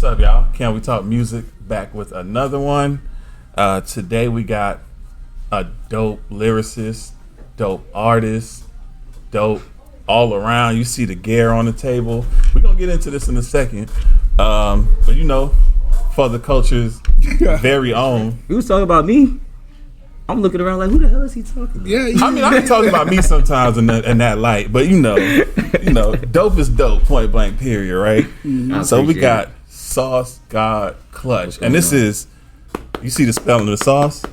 up, y'all? Can We Talk Music back with another one. Today we got a dope lyricist, dope artist, dope all around. You see the gear on the table. We're going to get into this in a second. But you know, for the culture's very own. You was talking about me? I'm looking around like, who the hell is he talking about? Yeah, I mean, I can talk about me sometimes in that light, but you know, dope is dope, point blank, period, right? Mm-hmm. So we got SawceGawdClutch, and this is, you see the spelling of the sauce?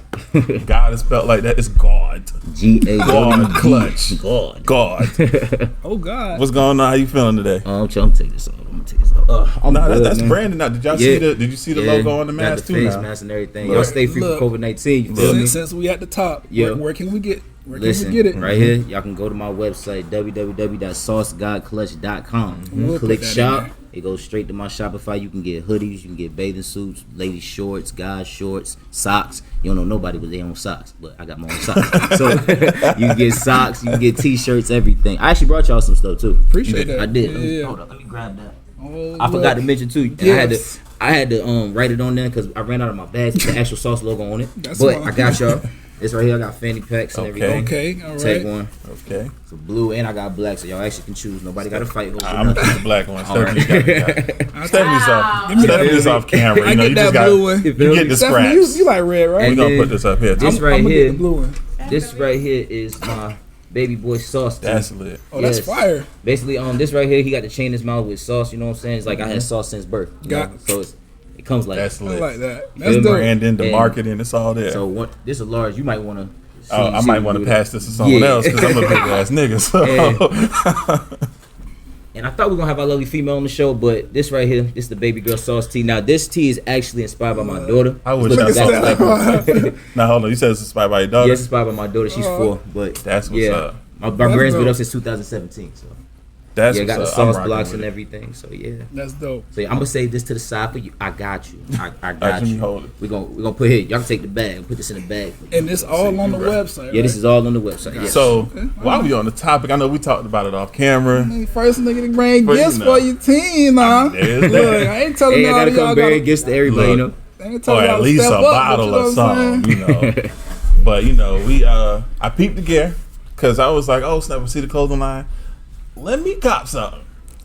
God is spelled like that. It's God. GAWD. God. Oh God. What's going on? How you feeling today? I'm gonna take this off. That's branding now. Did you see the logo on the mask too? Got the face mask and everything. Y'all stay free from COVID-19. You feel me? Since we at the top, where can we get? Where Listen, can we get it? right here, y'all can go to my website, www.SawceGawdClutch.com. Click shop. It goes straight to my Shopify. You can get hoodies, you can get bathing suits, ladies shorts, guys shorts, socks. You don't know nobody with their own socks, but I got my own socks. So you can get socks, you can get t-shirts, everything. I actually brought y'all some stuff too. Appreciate that. I did. Yeah. Hold up, let me grab that. Oh, I forgot to mention too. Yes. I had to write it on there because I ran out of my bags with the actual sauce logo on it. That's but why. I got y'all. It's right here. I got fanny packs and everything. Okay, all right. Take one. Okay. It's a blue and I got black, so y'all actually can choose. Nobody got to fight over I'm gonna take the black one. Stephanie's off camera. I get that blue one. You get the Stephanie, scraps. you like red, right? We're gonna put this up here. This I'm right gonna here. get the blue one. This right here is my baby boy sauce. That's lit. Oh, that's fire. Basically, this right here, he got the chain in his mouth with sauce. You know what I'm saying? It's like I had sauce since birth. So it comes like that's lit. I like that. The That's dope. branding, the marketing, it's all there. So this is large. You might want to. I might want to pass this to someone else because I'm a big ass nigga. So. And I thought we were gonna have our lovely female on the show, but this right here, this is the baby girl sauce tea. Now this tea is actually inspired by my daughter. I wish I saw that. Now hold on, you said it's inspired by your daughter? Yes, it's inspired by my daughter. She's 4, but that's what's up. My brand's been up since 2017, so. That's got the sauce blocks and everything, so yeah. That's dope. So I'm gonna save this to the side for you. I got you. I got you. you. Hold it. We're gonna put here. Y'all can take the bag. Put this in the bag. And it's all on the website. Yeah, this is all on the website. Yes. So while we on the topic, I know we talked about it off camera. First nigga to bring gifts for your team, huh? Look, I ain't telling y'all. I gotta come bring gifts to everybody, you know. Or at least a bottle or something, you know. But you know, I peeped the gear because I was like, oh snap, see the clothing line. Let me cop something.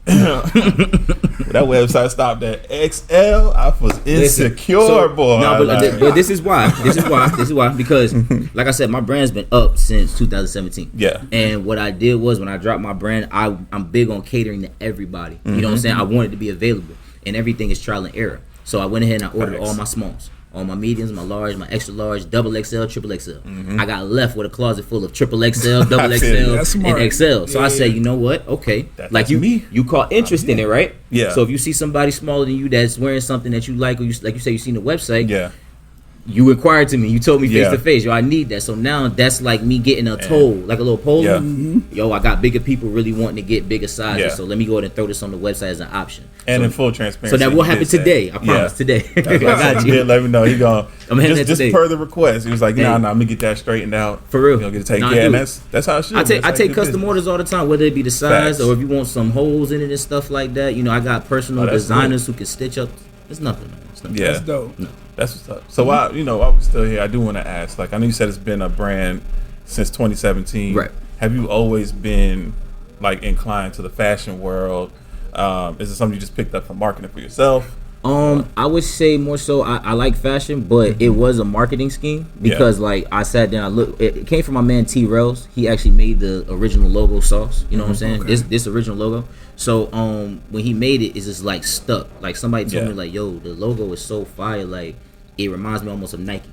That website stopped at XL. I was insecure, boy. No, but this is why. This is why. Because, like I said, my brand's been up since 2017. Yeah. And what I did was when I dropped my brand, I'm big on catering to everybody. Mm-hmm. You know what I'm saying? I wanted to be available, and everything is trial and error. So I went ahead and I ordered all my smalls. All my mediums, my large, my extra large, double XL, triple XL. Mm-hmm. I got left with a closet full of triple XL, double XL, and XL. So I said, you know what? Okay, that's you caught interest in it, right? Yeah. So if you see somebody smaller than you that's wearing something that you like, or you say you seen the website, yeah. You inquired to me. You told me face to face. Yo, I need that. So now that's like me getting a toll, like a little polo. Yeah. Mm-hmm. Yo, I got bigger people really wanting to get bigger sizes. Yeah. So let me go ahead and throw this on the website as an option. And in full transparency. So that will happen today. I promise today. I got you. Let me know. He gonna. I'm heading just per the request. He was like, nah, let me get that straightened out. For real. You know, get it taken care. And that's how it should. I take custom orders all the time, whether it be the size or if you want some holes in it and stuff like that. You know, I got personal designers who can stitch up. It's nothing, man. It's nothing. Yeah. That's dope. No. That's what's up. So while we're still here, I do want to ask. Like, I know you said it's been a brand since 2017. Right. Have you always been like inclined to the fashion world? Is it something you just picked up from marketing for yourself? I would say more so I like fashion, but it was a marketing scheme because like I sat down, I looked. It came from my man T Rels. He actually made the original logo sauce. You know what I'm saying? Okay. This original logo. So when he made it, it's just like stuck. Like somebody told me like, yo, the logo is so fire. Like it reminds me almost of Nike.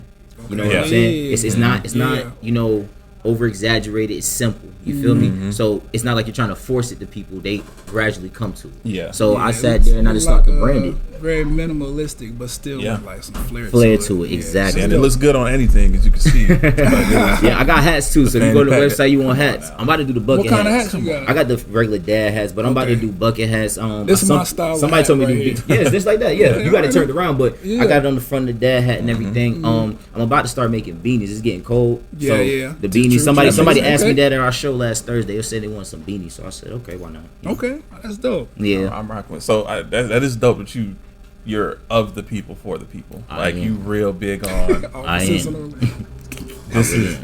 You know what I'm saying? It's not you know, over exaggerated. It's simple. You feel me? So it's not like you're trying to force it to people. They gradually come to it. Yeah. So I sat there and I just started to brand it. Very minimalistic, but still with like some flair to it. Exactly. And it looks good on anything, as you can see. Yeah, I got hats too. So if you go to the website, you want hats. I'm about to do the bucket hats. What kind of hats you got? I got the regular dad hats, but I'm about to do bucket hats. This is my style. Somebody told me to do it's just like that. Yeah, you got to turn it around, but I got it on the front of the dad hat and everything. I'm about to start making beanies. It's getting cold. So the beanies. Somebody asked me that at our show last Thursday. They said they want some beanies, so I said, okay, why not? Okay, that's dope. Yeah, I'm rocking with. So that is dope that you you're of the people for the people. I Like am. you real big on. I am. This is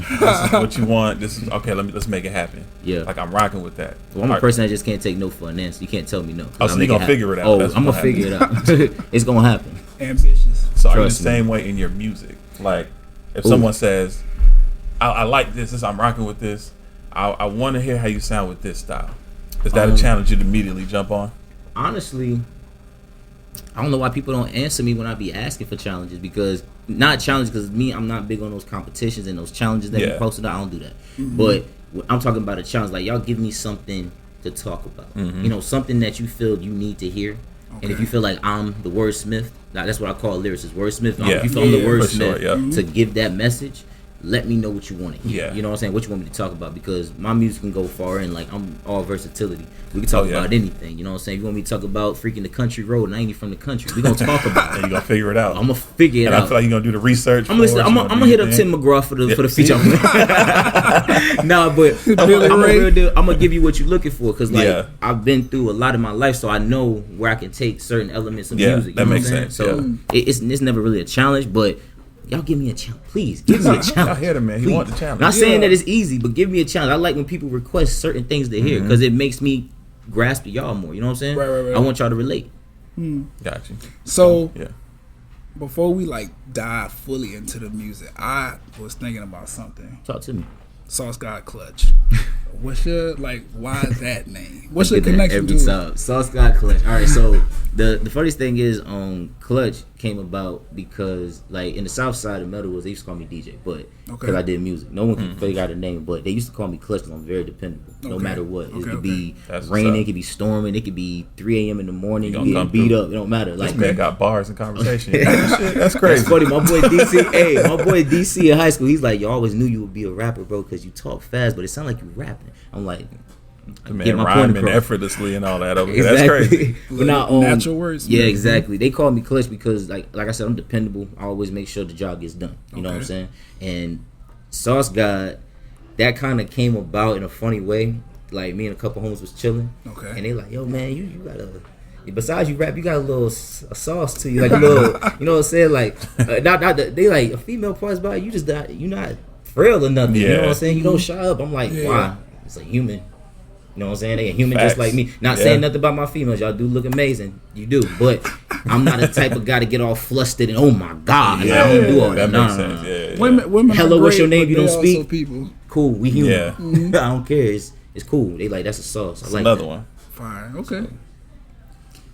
what you want. This is okay. Let's make it happen. Yeah. Like I'm rocking with that. Well, I'm a person that just can't take no for an answer. You can't tell me no. Oh, so you gonna figure it out. Oh, That's I'm what gonna figure it out. It's gonna happen. Ambitious. So are you the Trust me. same way in your music? Like if someone says, I like this, I'm rocking with this. I want to hear how you sound with this style. Is that a challenge you'd immediately jump on? Honestly, I don't know why people don't answer me when I be asking for challenges, because not challenges because me, I'm not big on those competitions and those challenges that you posted. I don't do that. But I'm talking about a challenge. Like y'all give me something to talk about. You know, something that you feel you need to hear. And if you feel like I'm the wordsmith, that's what I call a lyricist, wordsmith. If you feel I'm the wordsmith to give that message, let me know what you want to hear. You know what I'm saying? What you want me to talk about, because my music can go far and like I'm all versatility. We can talk about anything. You know what I'm saying? If you want me to talk about freaking the country road and I ain't even from the country, we gonna talk about it. And you gonna figure it out. I'm gonna figure it out. And I feel like you're gonna do the research. I'm gonna hit up Tim McGraw for the feature. Nah, but I'm gonna give you what you're looking for, because like I've been through a lot of my life, so I know where I can take certain elements of music. That makes sense. So it's never really a challenge, but y'all give me a challenge, please. Give me a challenge. I hear him, man. He want the challenge. Not saying that it's easy, but give me a challenge. I like when people request certain things to hear, because it makes me grasp y'all more. You know what I'm saying? Right. I want y'all to relate. Got you. So before we like dive fully into the music, I was thinking about something. Talk to me. SawceGawdClutch. What's your why is that name? What's your connection to it? SawceGawdClutch. All right, so the funniest thing is Clutch came about because like in the south side of Meadowwoods, they used to call me DJ, but because I did music, no one could figure out a name, but they used to call me Clutch because I'm very dependable, no matter what. It could be raining, it could be storming, it could be 3 a.m. in the morning, you getting beat up, it don't matter. Like, this man got bars in conversation. That's crazy. It's funny, my boy DC in high school, he's like, you always knew you would be a rapper, bro, because you talk fast, but it sound like you rapping. I'm like, the man rhyming effortlessly and all that over here. Exactly. That's crazy. But not natural words. Yeah, exactly. They call me Clutch because like I said, I'm dependable. I always make sure the job gets done. You know what I'm saying? And Sauce God, that kind of came about in a funny way. Like me and a couple homies was chilling. And they like, yo man, you got a, besides you rap, you got a sauce to you, like a little, you know what I'm saying? Like, they like a female part's body. You just you not frail or nothing. You know what I'm saying? You don't shy up. I'm like, why? It's a human. You know what I'm saying? They a human just like me. Not saying nothing about my females. Y'all do look amazing. You do. But I'm not the type of guy to get all flustered and oh my God. Yeah, I don't do all that. Makes sense. Yeah. Women hello, what's your name? You don't speak? People. Cool, we human. Yeah. I don't care. It's cool. They like, that's a sauce. I like another that. one. Fine. Okay.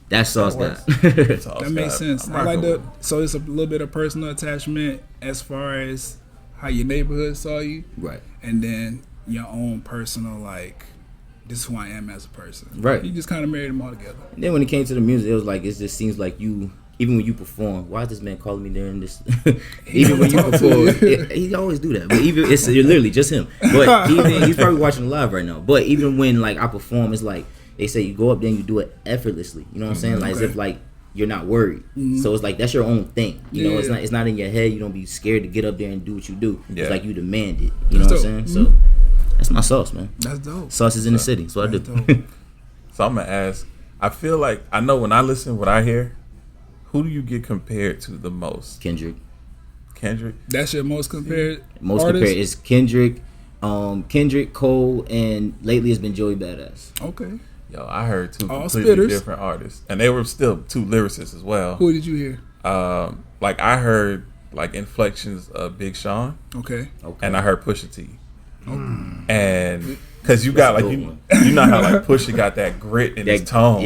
That's Sauce God. That makes sense. I like that. So it's a little bit of personal attachment as far as how your neighborhood saw you. Right. And then your own personal, like, this is who I am as a person. Right. You just kind of married them all together. And then when it came to the music, it was like, it just seems like you, even when you perform, why is this man calling me during this? Even when you perform, he always do that. But even, it's literally just him. But even, he's probably watching live right now. But even when like I perform, it's like, they say you go up there and you do it effortlessly. You know what I'm saying? Like as if like you're not worried. So it's like that's your own thing. You know, it's not in your head. You don't be scared to get up there and do what you do. It's like you demand it. You know what I'm saying? So that's my sauce, man. That's dope. Sauce is in the city. So I do. So I'm gonna ask. I feel like I know when I listen, what I hear. Who do you get compared to the most? Kendrick. That's your most compared. Most artist? compared is Kendrick, Cole, and lately it's been Joey Badass. Okay. Yo, I heard two All completely spitters. different artists, and they were still two lyricists as well. Who did you hear? Like I heard like inflections of Big Sean, Okay. and I heard Pusha T, and because you got like you know how like Pusha got that grit in his tone,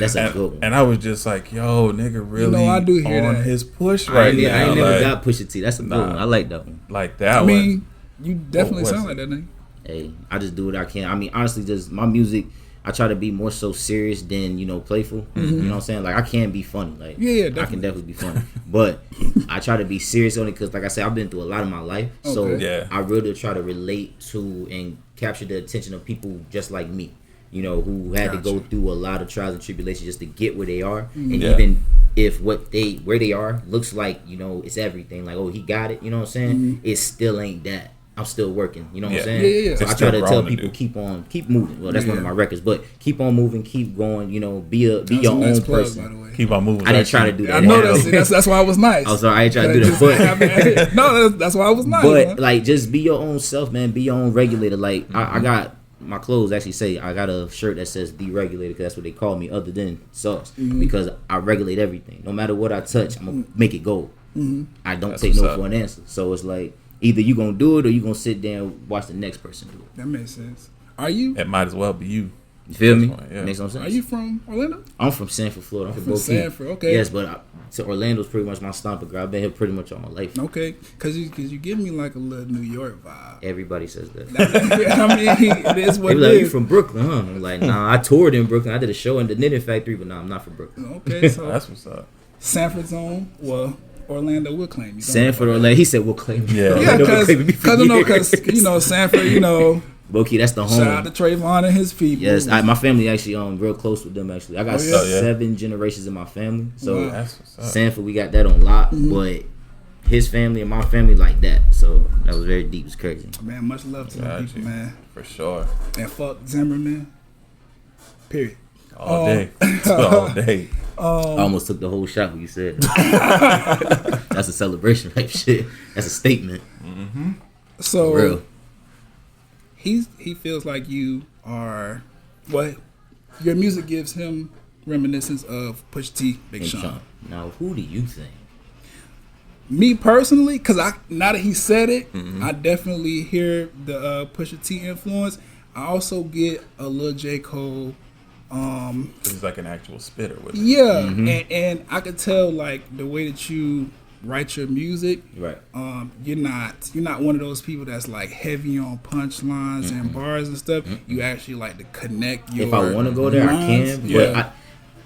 that's a good one. And I was just like, yo, nigga, really I do hear on that. his push right now. I ain't never like, got Pusha T. That's a good one. I like that one. like that I one. mean, you definitely was sound it? like that nigga. Hey, I just do what I can. I mean, honestly, just my music, I try to be more so serious than, playful. You know what I'm saying? Like, I can be funny. Like, Definitely. I can definitely be funny. But I try to be serious on it because, like I said, I've been through a lot of my life. So I really try to relate to and capture the attention of people just like me, who had to go through a lot of trials and tribulations just to get where they are. And even if where they are looks like, it's everything. Like, oh, he got it. You know what I'm saying? It still ain't that. I'm still working. You know what I'm saying? Yeah. So I try to tell people keep moving. Well, that's one of my records, but keep on moving, keep going. You know, be your own person. By the way. Keep on moving. I didn't try to do that. I know that's why I was nice. Oh, sorry, I ain't trying to do that. But no, that's why I was nice. But man. like, just be your own self, man. Be your own regulator. Like I got my clothes actually say I got a shirt that says deregulated because that's what they call me, other than sauce, because I regulate everything. No matter what I touch, I'm gonna make it go. I don't take no for an answer. So it's like either you gonna do it or you gonna sit there and watch the next person do it. That makes sense. Are you? It might as well be you. You feel me? Yeah. Makes no sense. Are you from Orlando? I'm from Sanford, Florida. I'm from Bokeem. Sanford, okay. Yes, but so Orlando's pretty much my stomping ground. I've been here pretty much all my life. Okay, cause you give me like a little New York vibe. Everybody says that. I mean, it is what They be it like, is. you from Brooklyn, huh? I'm like, nah, I toured in Brooklyn. I did a show in the Knitting Factory, but nah, I'm not from Brooklyn. Okay, so That's what's up. Sanford zone. Well, Orlando will claim you. Sanford, Orlando. He said, we'll claim you. Yeah. Yeah, Orlando will claim me for years. you know, Sanford, you know. Bokeem, that's the home. Shout out to Trayvon and his people. Yes, my family actually real close with them actually. I got 7 generations in my family. So That's what's up. Sanford, we got that on lock, but his family and my family like that. So that was very deep. It's crazy. Man, much love to the people, man. For sure. And fuck Zimmerman. Period. All day. All day. I almost took the whole shot when you said that. That's a celebration type shit. That's a statement. So Real. he feels like you are what your music gives him reminiscence of Pusha T, Big Sean. Now, who do you think? Me personally, because now that he said it, I definitely hear the Pusha T influence. I also get a little J. Cole. He's like an actual spitter with it. Yeah, and I could tell like the way that you write your music. Right. You're not one of those people that's like heavy on punchlines and bars and stuff. You actually like to connect your. If I want to go there, lines. I can. Yeah. But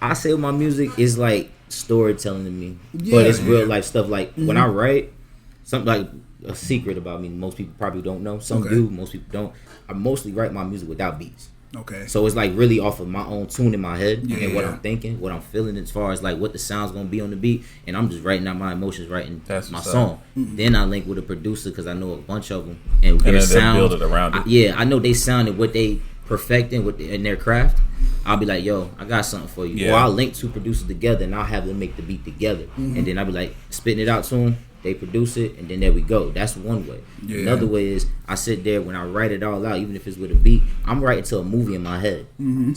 I say my music is like storytelling to me, Yeah, but it's real life stuff. Like when I write something, like a secret about me, most people probably don't know. Some do, most people don't. I mostly write my music without beats. Okay. So it's like really off of my own tune in my head Yeah. and what I'm thinking, what I'm feeling as far as like what the sound's gonna be on the beat, and I'm just writing out my emotions, writing That's my what's song. Then I link with a producer because I know a bunch of them and their then they sound. build it around it. Yeah, I know they sound and what they perfecting in their craft. I'll be like, yo, I got something for you. Yeah. Or I'll link two producers together and I'll have them make the beat together, and then I'll be like spitting it out to them. They produce it, and then there we go. That's one way. Yeah. Another way is I sit there when I write it all out, even if it's with a beat. I'm writing to a movie in my head,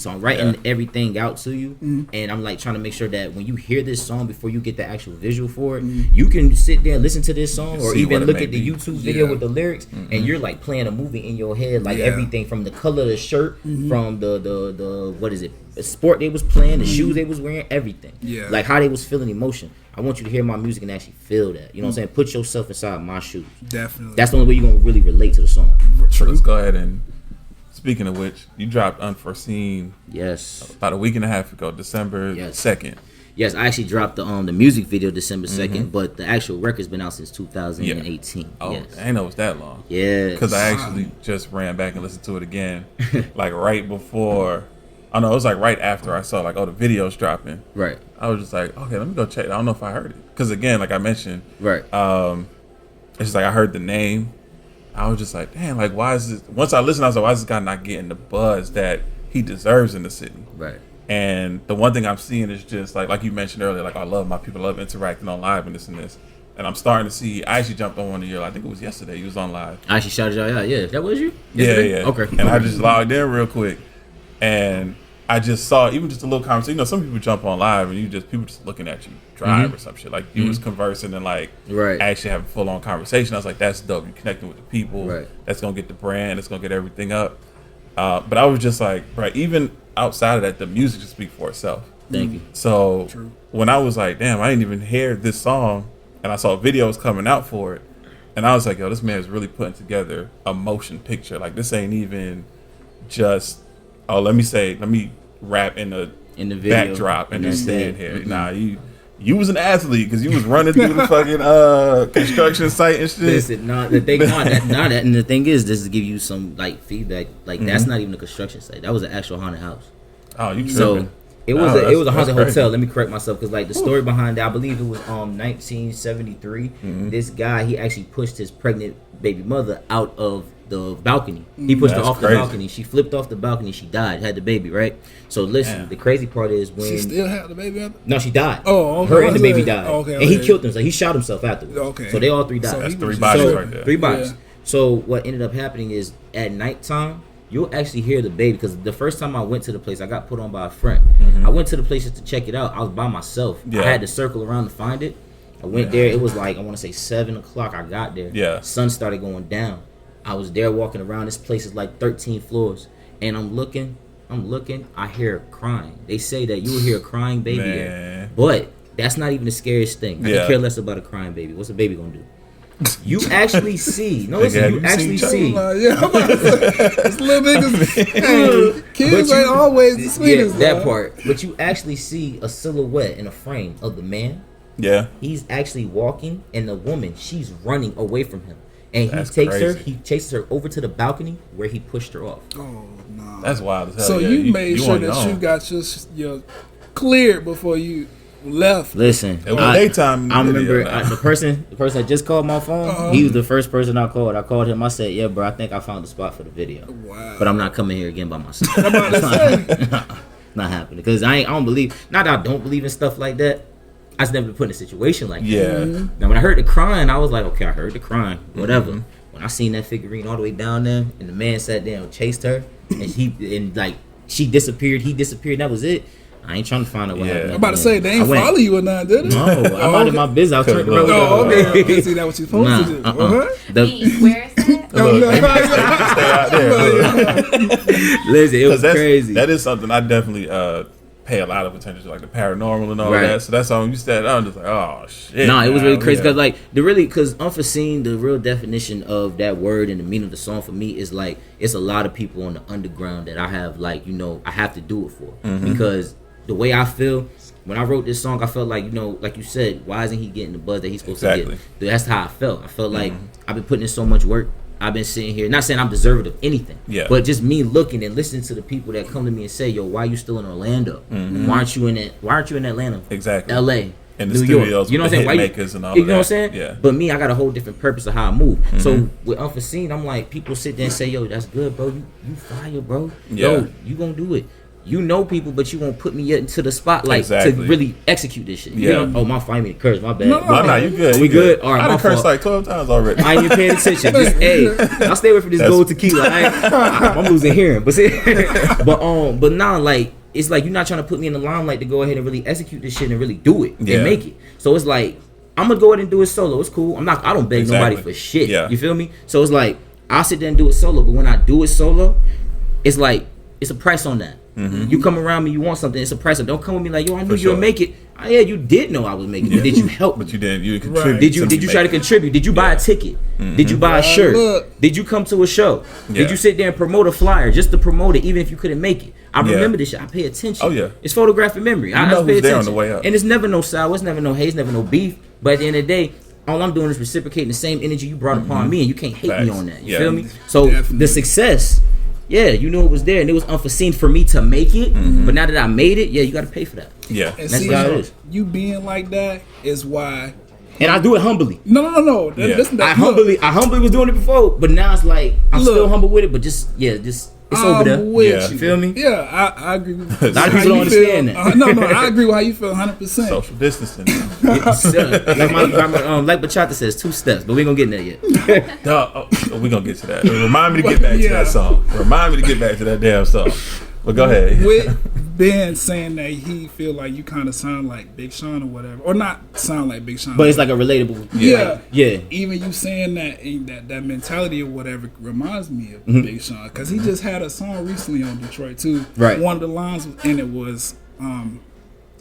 so I'm writing everything out to you, and I'm like trying to make sure that when you hear this song before you get the actual visual for it, you can sit there and listen to this song, or see even what it look may at the be. YouTube video with the lyrics, and you're like playing a movie in your head, like everything from the color of the shirt, from the what is it, the sport they was playing, the shoes they was wearing, everything. Yeah. Like how they was feeling emotion. I want you to hear my music and actually feel that. You know what I'm saying? Put yourself inside my shoes. Definitely. That's the only way you're gonna really relate to the song. So let's go ahead and, speaking of which, you dropped Unforeseen Yes. about a week and a half ago, December 2nd. Yes, I actually dropped the music video December 2nd, but the actual record's been out since 2018. Oh, Yes. I didn't know it was that long. Yeah. Because I actually just ran back and listened to it again, like right before. Oh no, it was like right after I saw like, oh, the video's dropping. Right. I was just like, okay, let me go check. I don't know if I heard it, because again, like I mentioned, Right. it's just like I heard the name. I was just like, damn, like why is this? Once I listened, I was like, why is this guy not getting the buzz that he deserves in the city? Right. And the one thing I'm seeing is just like you mentioned earlier, like I love my people, love interacting on live and this and this. And I'm starting to see. I actually jumped on one of your. I think it was yesterday. You was on live. I actually shouted y'all out. Yeah, that was you? Yeah, Yesterday? yeah. Okay. And I just logged in real quick, and I just saw even just a little conversation. You know, some people jump on live and people just looking at you drive or some shit. Like you was conversing and like Right. actually having full on conversation. I was like, that's dope. You're connecting with the people. Right. That's gonna get the brand. It's gonna get everything up. But I was just like, right. Even outside of that, the music just speaks for itself. Thank you. So when I was like, damn, I didn't even hear this song, and I saw videos coming out for it, and I was like, yo, this man is really putting together a motion picture. Like this ain't even just, oh, let me rap in the video, backdrop and just that's stand it. here. Nah, you was an athlete because you was running through the fucking construction site and shit. Listen, the thing is, this is give you some like feedback. Like that's not even a construction site. That was an actual haunted house. Oh, you tripping. So It was Oh, it was a that's haunted crazy. hotel. Let me correct myself because like the story behind that, I believe it was 1973. This guy, he actually pushed his pregnant baby mother out of the balcony. He pushed her That's off crazy. the balcony. She flipped off the balcony. She died. Had the baby, right? So listen, Damn. the crazy part is when She still had the baby after? no, she died. Oh, okay. Her and the baby died. Okay, and he okay. killed himself. He shot himself afterwards. Okay. So they all three died. So That's he 3 was bodies just- right there. 3 bodies. Yeah. So what ended up happening is at nighttime, you'll actually hear the baby because the first time I went to the place, I got put on by a friend. I went to the place just to check it out. I was by myself. Yeah. I had to circle around to find it. I went there. It was like I want to say 7 o'clock. I got there. Yeah. Sun started going down. I was there walking around. This place is like 13 floors, and I'm looking. I hear crying. They say that you will hear a crying baby there, Man. but that's not even the scariest thing. I Yeah. can care less about a crying baby. What's a baby gonna do? You actually see. No, listen. Have You you actually seen see. Yeah, I'm about to say, it's little niggas. Hey, kids But ain't you- always the Yeah, sweetest. that man. part. But you actually see a silhouette in a frame of the man. Yeah. He's actually walking, and the woman, she's running away from him. And That's he takes her, crazy. he chases her over to the balcony where he pushed her off. Oh no. That's wild as hell. So yeah, you made sure on your that you own. got your cleared before you left. Listen, It was daytime. I remember video, the person that just called my phone. He was the first person I called. I called him. I said, "Yeah, bro, I think I found the spot for the video, Wow. but I'm not coming here again by myself. I'm about to say. Not happening because I don't believe. Not that I don't believe in stuff like that. I just never been put in a situation like that. Yeah. Now when I heard the crying, I was like, okay, I heard the crying, whatever. When I seen that figurine all the way down there, and the man sat down and chased her, and like she disappeared, he disappeared. That was it. I ain't trying to find out what Yeah. happened. I'm about to say they I ain't went- follow you or nothing, did they? No, I'm out of my business. I was turning around. Oh, okay. See that what you supposed Nah, to do? uh-uh. The- Where is that? Look, no. stay out there. Look. Listen, it was 'Cause that's, crazy. That is something I definitely pay a lot of attention to, like the paranormal and all Right. that. So that's something you said. I'm just like, oh shit. Nah, it was really man. crazy Yeah. because because unforeseen, the real definition of that word and the meaning of the song for me is like it's a lot of people on the underground that I have I have to do it for because the way I feel when I wrote this song, I felt like like you said, why isn't he getting the buzz that he's supposed to Exactly. get? That's how I felt. I felt like I've been putting in so much work. I've been sitting here, not saying I'm deserving of anything, Yeah. but just me looking and listening to the people that come to me and say, "Yo, why you still in Orlando? Why aren't you in Atlanta? Exactly. L.A. And the New York. studios You know with what I'm the saying? hit makers and all you of know what I'm that. saying? Yeah. But me, I got a whole different purpose of how I move. So with unforeseen, I'm like, people sit there and say, "Yo, that's good, bro. You fire, bro. Yeah. Yo, you gonna do it." You know people, but you won't put me yet into the spotlight Exactly. to really execute this shit. Yeah. You know? Oh, my find me to curse. My bad. No, Well, nah, you good. We you good? All right, I my done cursed fault. like 12 times already. I ain't even paying attention. Just, hey, I'll stay away from this That's- gold tequila. I'm losing hearing. But see, but nah, like it's like you're not trying to put me in the limelight to go ahead and really execute this shit and really do it Yeah. and make it. So it's like I'm gonna go ahead and do it solo. It's cool. I don't beg Exactly. nobody for shit. Yeah. You feel me? So it's like I'll sit there and do it solo. But when I do it solo, it's like it's a price on that. You come around me, you want something, it's a price. Don't come with me like, yo, I knew For you sure. would make it. Yeah, you did know I was making it. Yeah. But did you help me? But you didn't. You Right. contributed. Did you to try to make it. contribute? Did you buy a ticket? Did you buy a Right, shirt? look. Did you come to a show? Yeah. Did you sit there and promote a flyer just to promote it, even if you couldn't make it? I Yeah. remember this shit. I pay attention. Oh, yeah. It's photographic memory. I know just pay who's there on attention. the way up. And it's never no sour. It's never no hate. It's never no beef. But at the end of the day, all I'm doing is reciprocating the same energy you brought upon me, and you can't hate me Facts. on that. You Yeah. feel me? So Definitely. the success. Yeah, you knew it was there, and it was unforeseen for me to make it. But now that I made it, yeah, you got to pay for that. Yeah. And That's see, how it is. you being like that is why. And I do it humbly. No. Yeah. Listen, I humbly was doing it before, but now it's like I'm Look. still humble with it. But just it's over there. with Yeah. you. You feel me? Yeah, I agree with you. A lot of How people you don't feel. understand that. No, I agree with how you feel 100%. Social distancing. Like my grandma, like Bachata says, 2 steps, but we ain't gonna get in there yet. We're going to get to that. Remind me to get back to Yeah. that song. Remind me to get back to that damn song. But go ahead. With Ben saying that he feel like you kind of sound like Big Sean or whatever, or not sound like Big Sean, But it's like a relatable. yeah, Yeah. Even you saying that and that mentality or whatever reminds me of Mm-hmm. Big Sean because he just had a song recently on Detroit too. Right. One of the lines in it was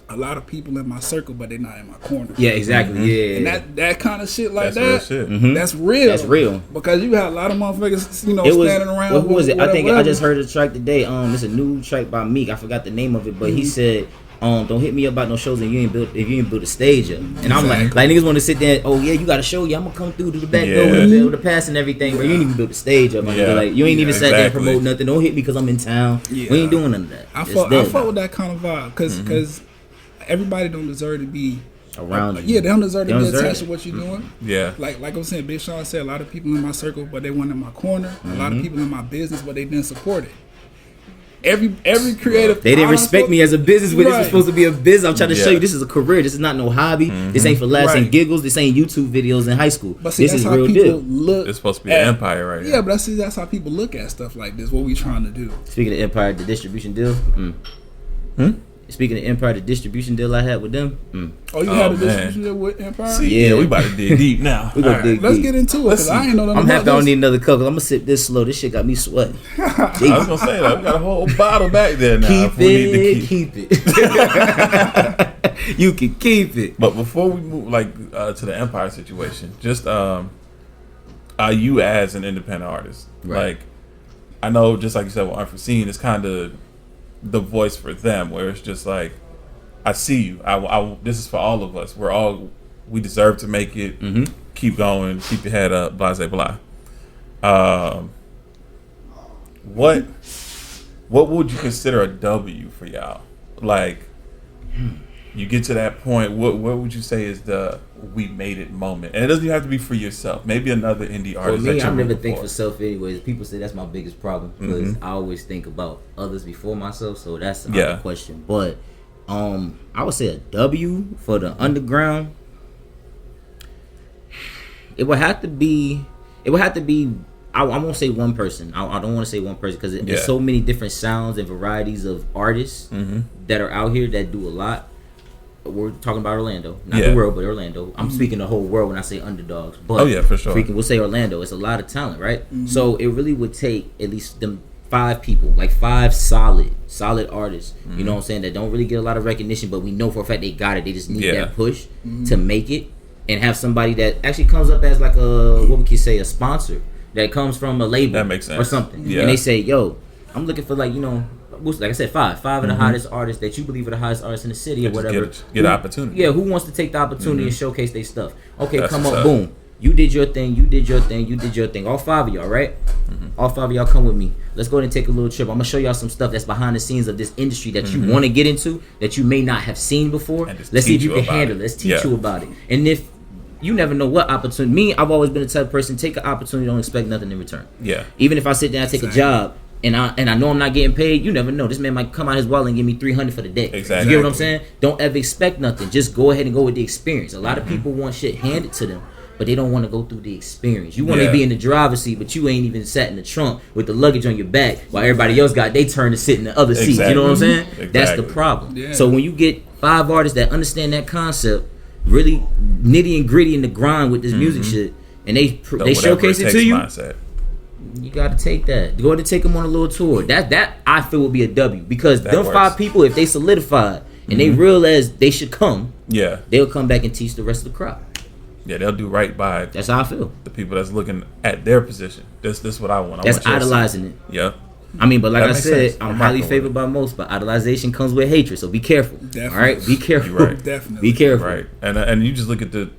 a lot of people in my circle, but they're not in my corner. Yeah, exactly. Yeah. And that kind of shit like That's real that, shit. that's real. That's real. Because you had a lot of motherfuckers, It was. standing around. Who was it? I think I whatever. just heard a track today. It's a new track by Meek. I forgot the name of it, but he said don't hit me up about no shows and if you ain't built a stage up. And I'm like niggas want to sit there. Oh yeah, you got a show. Yeah, I'm gonna come through to the back door with the pass and everything. But you ain't even built the stage up. Like you ain't even sat there and promote nothing. Don't hit me because I'm in town. Yeah. We ain't doing none of that. I fuck with that kind of vibe because everybody don't deserve to be around you. Yeah, they don't deserve to be attached to what you're doing. Yeah. Like I'm saying, Big Sean said a lot of people in my circle, but they weren't in my corner. A lot of people in my business, but they didn't support it. Every creative, they didn't respect me as a business when this was supposed to be a business. I'm trying to show you this is a career. This is not no hobby. This ain't for laughs and giggles. This ain't YouTube videos in high school. But see, this that's is how real people deal. Look. It's supposed to be an empire right now. Yeah, but that's how people look at stuff like this. What we trying to do? Speaking of empire, the distribution deal. Speaking of Empire, the distribution deal I had with them. Oh, you had a distribution deal with Empire? See, we about to dig deep now. We gonna dig Let's deep. get into it, because I ain't know nothing I'm about happy this. I don't need another cup, because I'm going to sip this slow. This shit got me sweating. I was going to say, we got a whole bottle back there now. Keep it. You can keep it. But before we move to the Empire situation, just you as an independent artist, right. I know, just like you said with Unforeseen, it's kind of the voice for them, where it's just like, I see you. I this is for all of us. We deserve to make it. Keep going. Keep your head up. Blah blah blah. What would you consider a W for y'all? Like, you get to that point. What would you say is the we made it moment? And it doesn't even have to be for yourself. Maybe another indie artist. For me, that I never think for self anyways. People say that's my biggest problem, because I always think about others before myself. So that's another question. But I would say a W for the underground. It would have to be. I won't say one person. I don't want to say one person, because there's so many different sounds and varieties of artists that are out here that do a lot. We're talking about Orlando, not the world, but Orlando. I'm speaking the whole world when I say underdogs. But for sure. We'll say Orlando. It's a lot of talent, right? So it really would take at least them 5 people, like 5 solid artists. You know what I'm saying? That don't really get a lot of recognition, but we know for a fact they got it. They just need that push to make it, and have somebody that actually comes up as like a sponsor that comes from a label that makes sense. or something. Yeah. And they say, yo, I'm looking for like I said, 5 of the hottest artists that you believe are the hottest artists in the city or whatever. Get an opportunity. Yeah, who wants to take the opportunity and showcase their stuff? Okay, That's come up, boom. You did your thing, you did your thing, you did your thing. All 5 of y'all, right? All 5 of y'all come with me. Let's go ahead and take a little trip. I'm going to show y'all some stuff that's behind the scenes of this industry that you want to get into, that you may not have seen before. Let's see if you can handle it. Let's teach you about it. And if you never know what opportunity. Me, I've always been the type of person, take an opportunity, don't expect nothing in return. Yeah. Even if I sit down and take a job, and I know I'm not getting paid, you never know. This man might come out his wallet and give me $300 for the day. Exactly. You get what I'm saying? Don't ever expect nothing. Just go ahead and go with the experience. A lot of people want shit handed to them, but they don't want to go through the experience. You want to be in the driver's seat, but you ain't even sat in the trunk with the luggage on your back while everybody else got they turn to sit in the other seats. You know what I'm saying? Exactly. That's the problem. Yeah. So when you get 5 artists that understand that concept, really nitty and gritty in the grind with this music shit, and they showcase it to you. Mindset. You gotta take that. Go ahead and take them on a little tour. That I feel would be a W, because them works. 5 people, if they solidified and they realize they should come, they'll come back and teach the rest of the crowd. Yeah, they'll do right by. That's how I feel. The people that's looking at their position. This is what I want. That's idolizing it. Yeah. I mean, but like I said, I'm highly favored by most, but idolization comes with hatred, so be careful. Definitely. All right, be careful. Right. Definitely. Be careful. Right, and you just look at the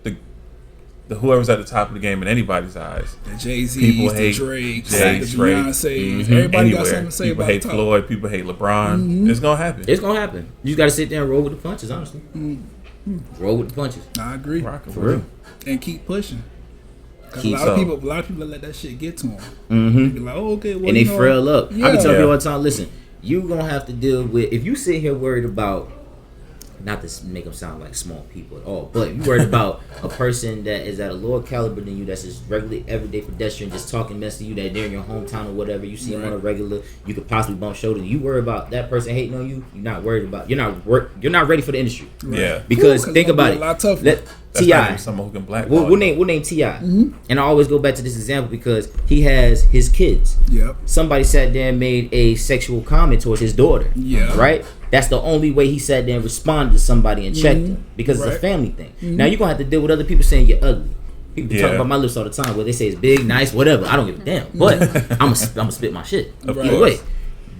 whoever's at the top of the game in anybody's eyes. The Jay-Z, people the hate Drake, the Beyonce. Everybody got something to say people about hate Floyd. People hate LeBron. It's gonna happen. It's gonna happen. You just gotta sit there and roll with the punches. Honestly, roll with the punches. I agree. Rockin' for real. And keep pushing. A lot of people let that shit get to them. They be like, oh, okay, well, and they frail up. Yeah. I be telling people all the time, listen, you gonna have to deal with, if you sit here worried about, not to make them sound like small people at all, but you worried about a person that is at a lower caliber than you, that's just regular everyday pedestrian, just talking mess to you, that they're in your hometown or whatever, you see them on a regular, you could possibly bump shoulders. You worry about that person hating on you. You're not worried about. You're not ready for the industry. Yeah. Because think about it. T.I. Someone who can black. We'll name T.I. And I always go back to this example because he has his kids. Yep. Somebody sat there and made a sexual comment towards his daughter. Yeah. Right? That's the only way he sat there and responded to somebody and checked him, because it's a family thing. Now you're going to have to deal with other people saying you're ugly. People talk about my lips all the time, where they say it's big, nice, whatever. I don't give a damn. But I'm gonna spit my shit. Either way.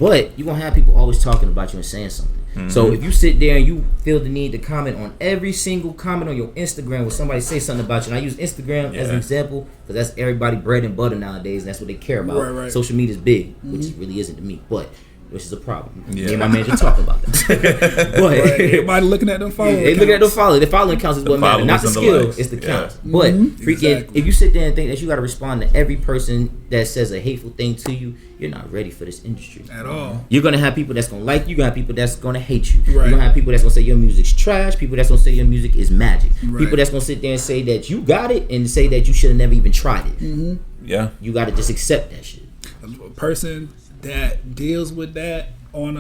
But you're going to have people always talking about you and saying something. So if you sit there and you feel the need to comment on every single comment on your Instagram where somebody say something about you, and I use Instagram as an example because that's everybody bread and butter nowadays, and that's what they care about. Right. Social media is big, which it really isn't to me, but which is a problem. Me and my manager talk about that. But everybody looking at them following. They look at the following. The following counts is what matters, not the skill. It's the counts. But freaking, if you sit there and think that you got to respond to every person that says a hateful thing to you, you're not ready for this industry at all. You're gonna have people that's gonna like you. You're gonna have people that's gonna hate you. Right. You're gonna have people that's gonna say your music's trash. People that's gonna say your music is magic. People that's gonna sit there and say that you got it and say that you should have never even tried it. Yeah, you gotta just accept that shit. A person that deals with that on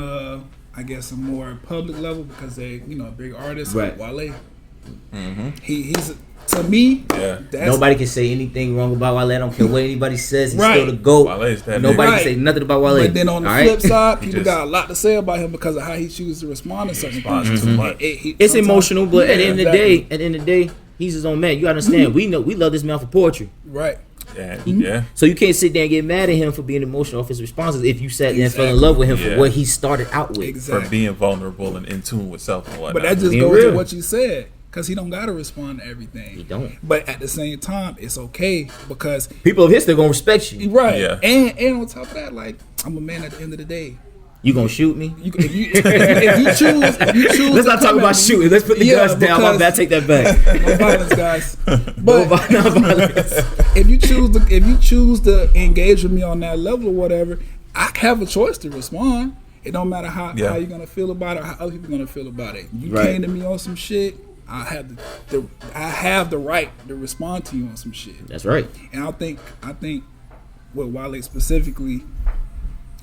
I guess a more public level because they, a big artist, like Wale. He's to me. Nobody can say anything wrong about Wale. I don't care what anybody says. He's still the GOAT. Nobody can say nothing about Wale. But then on the flip side, people got a lot to say about him because of how he chooses to respond to certain things. It's emotional, but at the end of the day, he's his own man. You gotta understand. We love this man for poetry. Right. Yeah. So you can't sit there and get mad at him for being emotional off his responses if you sat there and fell in love with him for what he started out with. For being vulnerable and in tune with self and whatnot. But that just goes to what you said. Because he don't gotta respond to everything. He don't. But at the same time, it's okay because people of history gonna respect you. Right. Yeah. And on top of that, like, I'm a man at the end of the day. You gonna shoot me? If you choose. Let's not talk about shooting. Let's put the guns down. My bad. Take that back. No violence, guys. But no violence. If you choose to engage with me on that level or whatever, I have a choice to respond. It don't matter how you're gonna feel about it or how other people are gonna feel about it. You came to me on some shit. I have the right to respond to you on some shit. That's right. And I think with Wale specifically,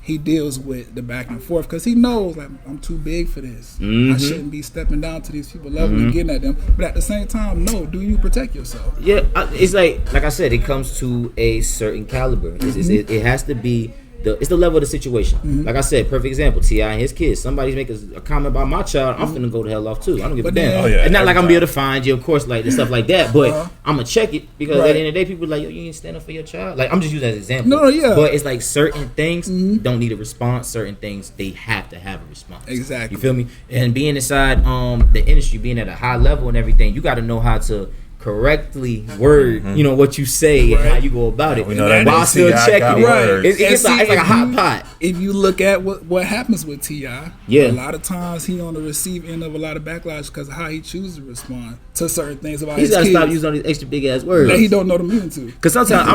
he deals with the back and forth because he knows, like, I'm too big for this. I shouldn't be stepping down to these people level and getting at them. But at the same time, no, do you protect yourself? Yeah, it's like I said, it comes to a certain caliber. It has to be. It's the level of the situation. Like I said, perfect example. T.I. and his kids. Somebody's making a comment about my child. I'm finna go to hell off too. I don't give a damn. It's not like I'm able to find you, of course, like and stuff like that. But I'm gonna check it because at the end of the day, people are like, yo, you ain't stand up for your child. Like, I'm just using that as an example. But it's like certain things don't need a response. Certain things they have to have a response. Exactly. You feel me? And being inside the industry, being at a high level and everything, you got to know how to correctly word, what you say and how you go about it. We know that while still checking it. It's like a hot pot. If you look at what happens with T.I., a lot of times he on the receive end of a lot of backlash because of how he chooses to respond to certain things about his kids. He's got to stop using all these extra big ass words that he don't know the meaning to. Because sometimes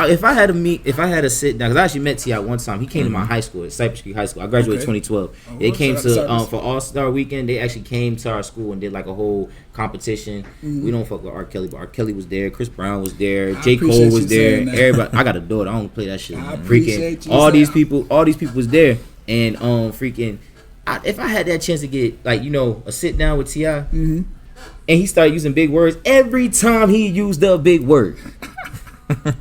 if I had to sit down, because I actually met T.I. one time. He came to my high school at Cypress Creek High School. I graduated 2012. They came to for All-Star Weekend. They actually came to our school and did like a whole competition. We don't fuck with R. Kelly, but R. Kelly was there. Chris Brown was there. J. Cole was there. Everybody. I got a daughter. I don't play that shit. Freaking all these people was there. And if I had that chance to get a sit down with T.I. and he started using big words every time he used a big word.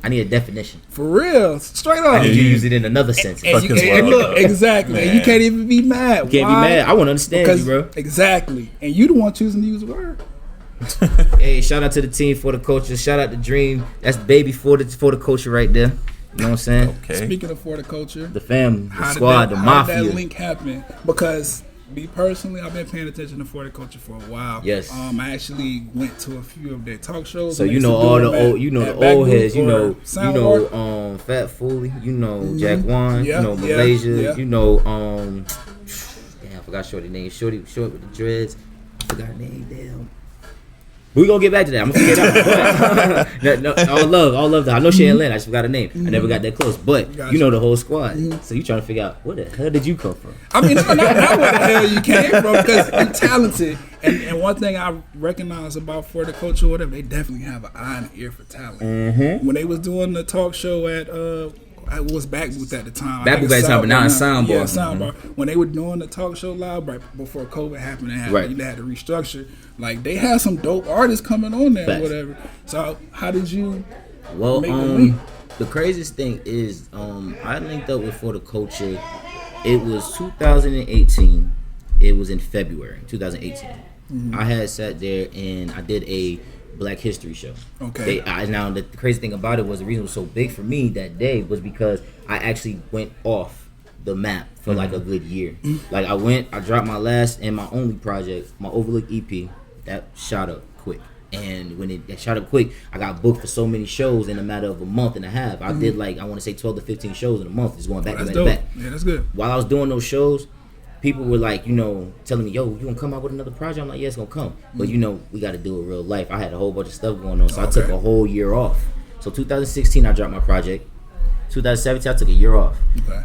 I need a definition. For real. Straight up. I need you to use it in another sentence. And look, exactly. And you can't even be mad. You can't be mad. I want to understand you, bro. Exactly. And you the one choosing to use the word. Hey, shout out to the team for the culture. Shout out to Dream. That's baby for the culture right there. You know what I'm saying? Okay. Speaking of for the culture, the family, the squad, the mafia. How did that link happen? Because me personally, I've been paying attention to for the culture for a while. Yes. I actually went to a few of their talk shows. So you know all the old, the old heads. You know, Fat Foley. You know Jack Wan. You know Malaysia. You know damn, I forgot Shorty name. Shorty with the dreads. I forgot her name. Damn. We gonna get back to that. I'm gonna forget that. All love. I know she in Atlanta. I just forgot her name. I never got that close, but you know the whole squad. So you trying to figure out where the hell did you come from? I mean, not where the hell you came from, because you're talented. And one thing I recognize about for the culture, whatever, they definitely have an eye and an ear for talent. When they was doing the talk show at I was back booth at the time. Back booth at the time, but now it's Soundbar. Yeah, Soundbar. When they were doing the talk show live right before COVID happened, they had to restructure. Like, they had some dope artists coming on there or whatever. So how did you make the link? The craziest thing is I linked up with For the Culture. It was 2018. It was in February 2018. I had sat there and I did a Black History show. Okay. Now the crazy thing about it was the reason it was so big for me that day was because I actually went off the map for like a good year. Like I dropped my last and my only project, my Overlook EP, that shot up quick. And when it shot up quick, I got booked for so many shows in a matter of a month and a half. I did like, I want to say 12 to 15 shows in a month. It's going back to back to back. Yeah, that's good. While I was doing those shows, people were like, you know, telling me, yo, you gonna come out with another project? I'm like, yeah, it's gonna come. But you know, we got to do it real life. I had a whole bunch of stuff going on, so I took a whole year off. So 2016, I dropped my project. 2017, I took a year off. Okay.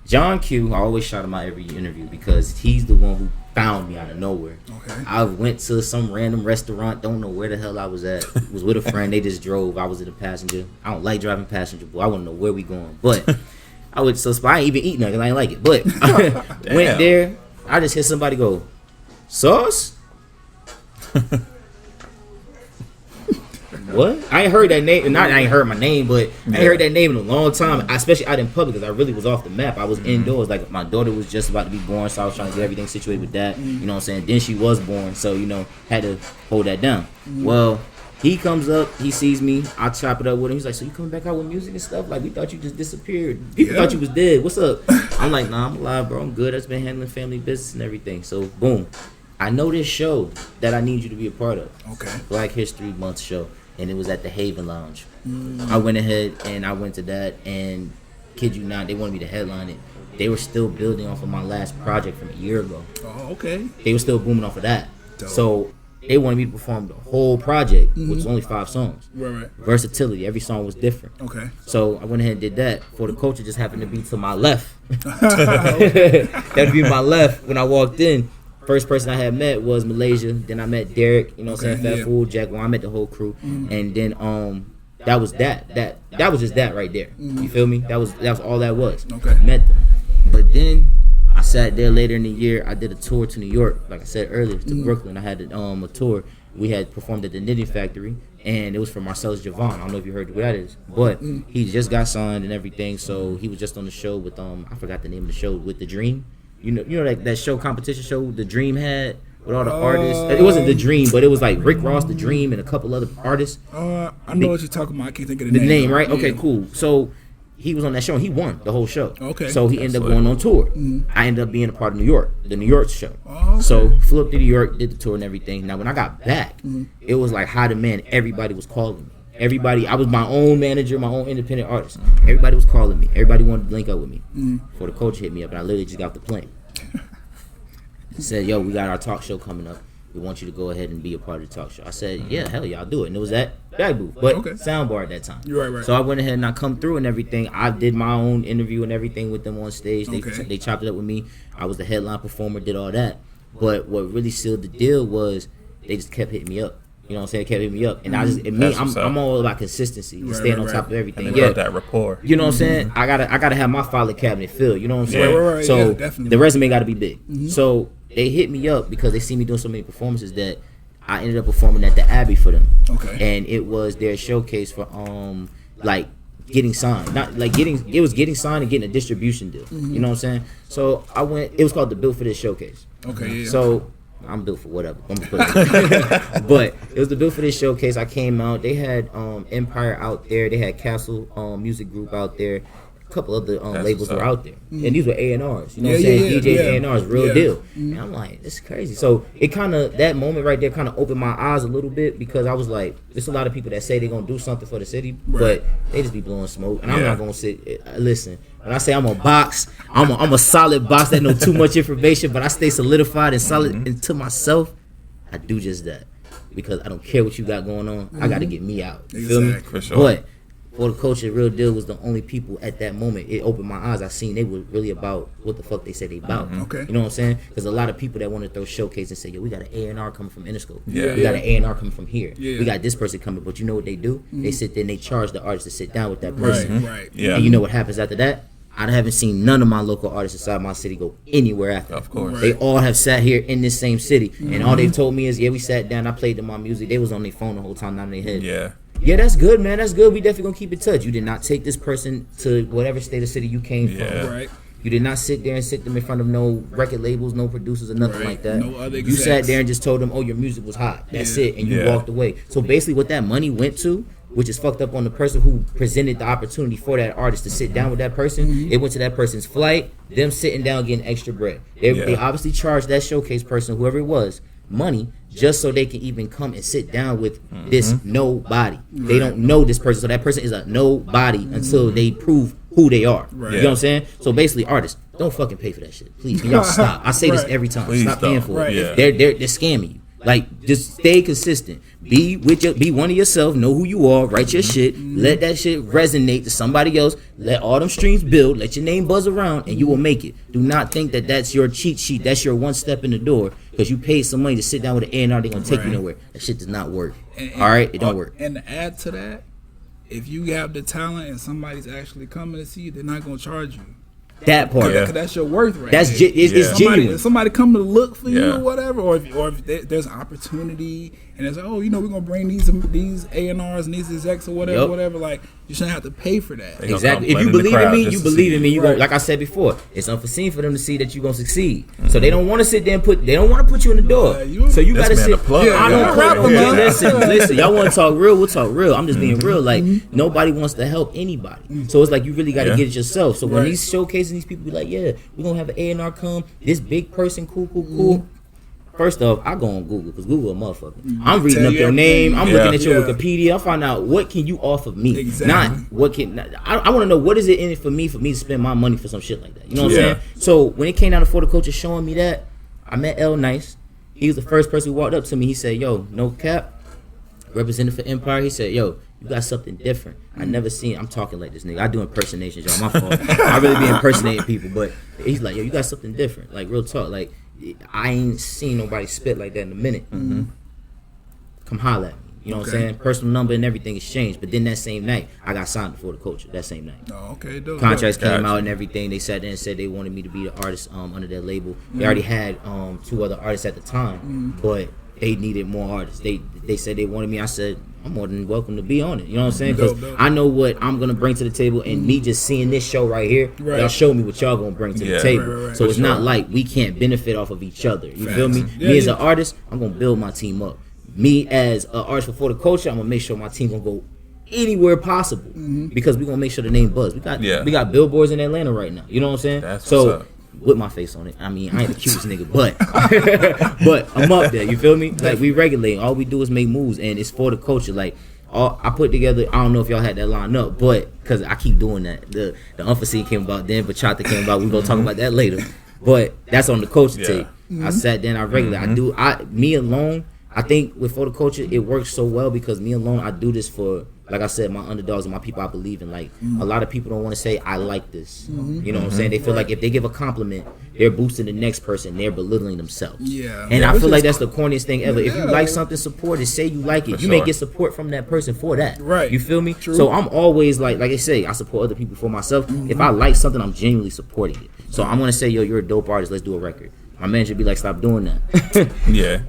John Q, I always shout him out every interview because he's the one who found me out of nowhere. Okay. I went to some random restaurant, don't know where the hell I was at. Was with a friend, they just drove. I was in a passenger. I don't like driving passenger, boy. I want to know where we going. But I would, so I ain't even eat nothing. I ain't like it. But went there. I just hear somebody go, Sauce? What? I ain't heard that name. Not I ain't heard my name, but I ain't heard that name in a long time. Especially out in public, because I really was off the map. I was indoors. Like my daughter was just about to be born, so I was trying to get everything situated with that. You know what I'm saying? Then she was born, so you know had to hold that down. Well, he comes up, he sees me. I chop it up with him. He's like, "So you coming back out with music and stuff? Like we thought you just disappeared. People thought you was dead. What's up?" I'm like, "Nah, I'm alive, bro. I'm good. I've been handling family business and everything." So boom, I know this show that I need you to be a part of. Okay. Black History Month show. And it was at the Haven Lounge. I went ahead and I went to that, and kid you not, they wanted me to headline it. They were still building off of my last project from a year ago. Oh, okay. They were still booming off of that. Dope. So they wanted me to perform the whole project, which was only 5 songs. Right. Versatility, every song was different. Okay. So I went ahead and did that. For the culture just happened to be to my left. That would be my left when I walked in. First person I had met was Malaysia. Then I met Derek, you know what I'm saying, Fat Fool, Jack. Well, I met the whole crew, and then that was that was just that right there. You feel me? That was all that was. Okay. Met them, but then I sat there later in the year. I did a tour to New York, like I said earlier, to Brooklyn. I had a tour. We had performed at the Knitting Factory, and it was for SawceGawdClutch. I don't know if you heard what that is, but he just got signed and everything. So he was just on the show with I forgot the name of the show, with The Dream. You know that show, competition show The Dream had with all the artists. It wasn't The Dream, but it was like Rick Ross, The Dream, and a couple other artists. I know what you're talking about. I can't think of the name, right? Yeah. Okay, cool. So he was on that show, and he won the whole show. Okay. So he ended up going on tour. I ended up being a part of the New York show. Oh, okay. So flew up to New York, did the tour and everything. Now when I got back, it was like high demand. Everybody was calling me. Everybody, I was my own manager, my own independent artist. Everybody was calling me. Everybody wanted to link up with me. Before the coach hit me up, and I literally just got off the plane. He said, "Yo, we got our talk show coming up. We want you to go ahead and be a part of the talk show." I said, "Yeah, hell yeah, I'll do it." And it was at Bag Booth, but soundbar at that time. Right. So I went ahead and I come through and everything. I did my own interview and everything with them on stage. They chopped it up with me. I was the headline performer, did all that. But what really sealed the deal was they just kept hitting me up. You know what I'm saying? They kept hitting me up, and I'm all about consistency, staying on top of everything. And build that rapport. You know what I'm saying? I gotta have my file cabinet filled. You know what I'm saying? Right. So definitely. the resume got to be big. So they hit me up because they see me doing so many performances that I ended up performing at the Abbey for them. Okay. And it was their showcase for like getting signed, not like it was getting signed and getting a distribution deal. You know what I'm saying? So I went. It was called the Built for This Showcase. Okay. Yeah. So I'm built for whatever. I'm gonna put it. But it was the Built for This Showcase. I came out. They had Empire out there. They had Castle Music Group out there. A couple other labels were out there, and these were A&Rs. You know what I'm saying? DJs, A&Rs, real deal. And I'm like, this is crazy. So it kind of, that moment right there kind of opened my eyes a little bit, because I was like, there's a lot of people that say they're gonna do something for the city, but they just be blowing smoke, and I'm not gonna sit. Listen, when I say I'm a box, I'm a solid box that know too much information, but I stay solidified and solid into myself. I do just that because I don't care what you got going on. I got to get me out. You feel me? For sure. But for the culture, Real Deal was the only people at that moment. It opened my eyes. I seen they were really about what the fuck they said they about. Okay. You know what I'm saying? Because a lot of people that want to throw showcase and say, yo, we got an A&R coming from Interscope. Yeah. We got an A&R coming from here. Yeah. We got this person coming. But you know what they do? They sit there and they charge the artist to sit down with that person. Right. Yeah. And you know what happens after that? I haven't seen none of my local artists inside my city go anywhere after. Of course. They all have sat here in this same city. And all they've told me is, yeah, we sat down, I played them my music. They was on their phone the whole time, not in their head. Yeah. Yeah, that's good, man. That's good. We definitely gonna keep in touch. You did not take this person to whatever state or city you came from. Right. You did not sit there and sit them in front of no record labels, no producers, or nothing like that. No other you sat there and just told them, oh, your music was hot. That's it. And you walked away. So basically what that money went to which is fucked up on the person who presented the opportunity for that artist to sit down with that person. It went to that person's flight, them sitting down getting extra bread. They obviously charged that showcase person, whoever it was, money just so they can even come and sit down with this nobody. They don't know this person, so that person is a nobody until they prove who they are. You know what I'm saying? So basically, artists, don't fucking pay for that shit. Please, can y'all stop? I say this every time. Please stop paying for it. Yeah. They're scamming you. Like, just stay consistent. Be one of yourself. Know who you are. Write your shit. Let that shit resonate to somebody else. Let all them streams build. Let your name buzz around, and you will make it. Do not think that that's your cheat sheet. That's your one step in the door because you paid some money to sit down with an A&R. They're gonna take you nowhere. That shit does not work. All right, it don't work. And to add to that, if you have the talent and somebody's actually coming to see you, they're not gonna charge you. That part, because that's your worth, right? That's it's genuine. Somebody come to look for you or whatever, or if there's opportunity and it's like, oh, we're gonna bring these A&Rs and these execs or whatever. Like, you shouldn't have to pay for that. Exactly. If you believe in me, you believe in me. You gonna, like I said before, it's unforeseen for them to see that you're gonna succeed. So they don't want to sit there and they don't want to put you in the door. So you gotta sit. I don't rap listen. Y'all want to talk real? We'll talk real. I'm just being real. Like nobody wants to help anybody. So it's like you really got to get it yourself. So when these showcases, these people be like, yeah, we're gonna have an A&R come. This big person, cool. First off, I go on Google because Google a motherfucker. I'm reading up your name. I'm looking at your Wikipedia. I find out what can you offer me. Exactly. Not what can I want to know what is it in it for me to spend my money for some shit like that. You know what I'm saying? So when it came down to For the Culture showing me that, I met L Nice. He was the first person who walked up to me. He said, "Yo, no cap, representative for Empire." He said, "Yo, you got something different. I never seen." I'm talking like this nigga. I do impersonations, y'all. My fault. I really be impersonating people, but he's like, "Yo, you got something different." Like real talk. Like I ain't seen nobody spit like that in a minute. Come holler at me. You know what I'm saying? Personal number and everything exchanged. But then that same night, I got signed For the Culture. That same night. Oh, okay. Dope. Contracts came out and everything. They sat there and said they wanted me to be the artist under their label. They already had 2 other artists at the time, but they needed more artists. They said they wanted me. I said, I'm more than welcome to be on it. You know what I'm saying? Because I know what I'm gonna bring to the table, and me just seeing this show right here, y'all show me what y'all gonna bring to the table. So it's not like we can't benefit off of each other. You feel me? Me as an artist, I'm gonna build my team up. Me as an artist for the culture, I'm gonna make sure my team gonna go anywhere possible because we gonna make sure the name buzz. We got billboards in Atlanta right now. You know what I'm saying? That's so. What's up. With my face on it. I mean, I ain't the cutest nigga, but I'm up there. You feel me? Like we regulate. All we do is make moves, and it's for the culture. Like I put together. I don't know if y'all had that line up, but because I keep doing that. The unforeseen came about, then Bachata came about. We gonna talk about that later. But that's on the culture tape. I sat down. I regulate. Me alone. I think with For the Culture, it works so well because me alone, I do this for, like I said, my underdogs and my people I believe in. Like, a lot of people don't want to say, I like this. You know what I'm saying? They feel like if they give a compliment, they're boosting the next person. They're belittling themselves. And I feel like that's the corniest thing ever. If you like something, support it. Say you like it. You may get support from that person for that. You feel me? So I'm always like I say, I support other people for myself. If I like something, I'm genuinely supporting it. So I'm going to say, yo, you're a dope artist. Let's do a record. My man should be like, stop doing that.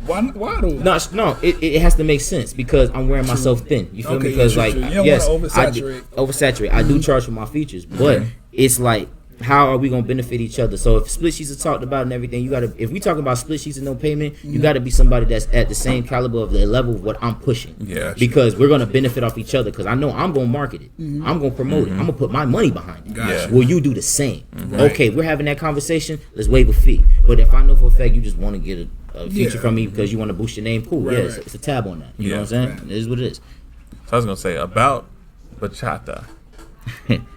Why though? No, it has to make sense because I'm wearing myself thin. You feel me? Because like, you don't yes, oversaturate. I do charge for my features, but it's like, how are we gonna benefit each other? So if split sheets are talked about and everything, you gotta. If we talk about split sheets and no payment, you gotta be somebody that's at the same caliber of the level of what I'm pushing. Because we're gonna benefit off each other. Because I know I'm gonna market it. I'm gonna promote it. I'm gonna put my money behind it. Will you do the same? Okay, we're having that conversation. Let's waive a fee. But if I know for a fact you just want to get a feature from me because you want to boost your name, cool. It's a tab on that. You know what I'm saying? It is what it is. So I was gonna say about Bachata.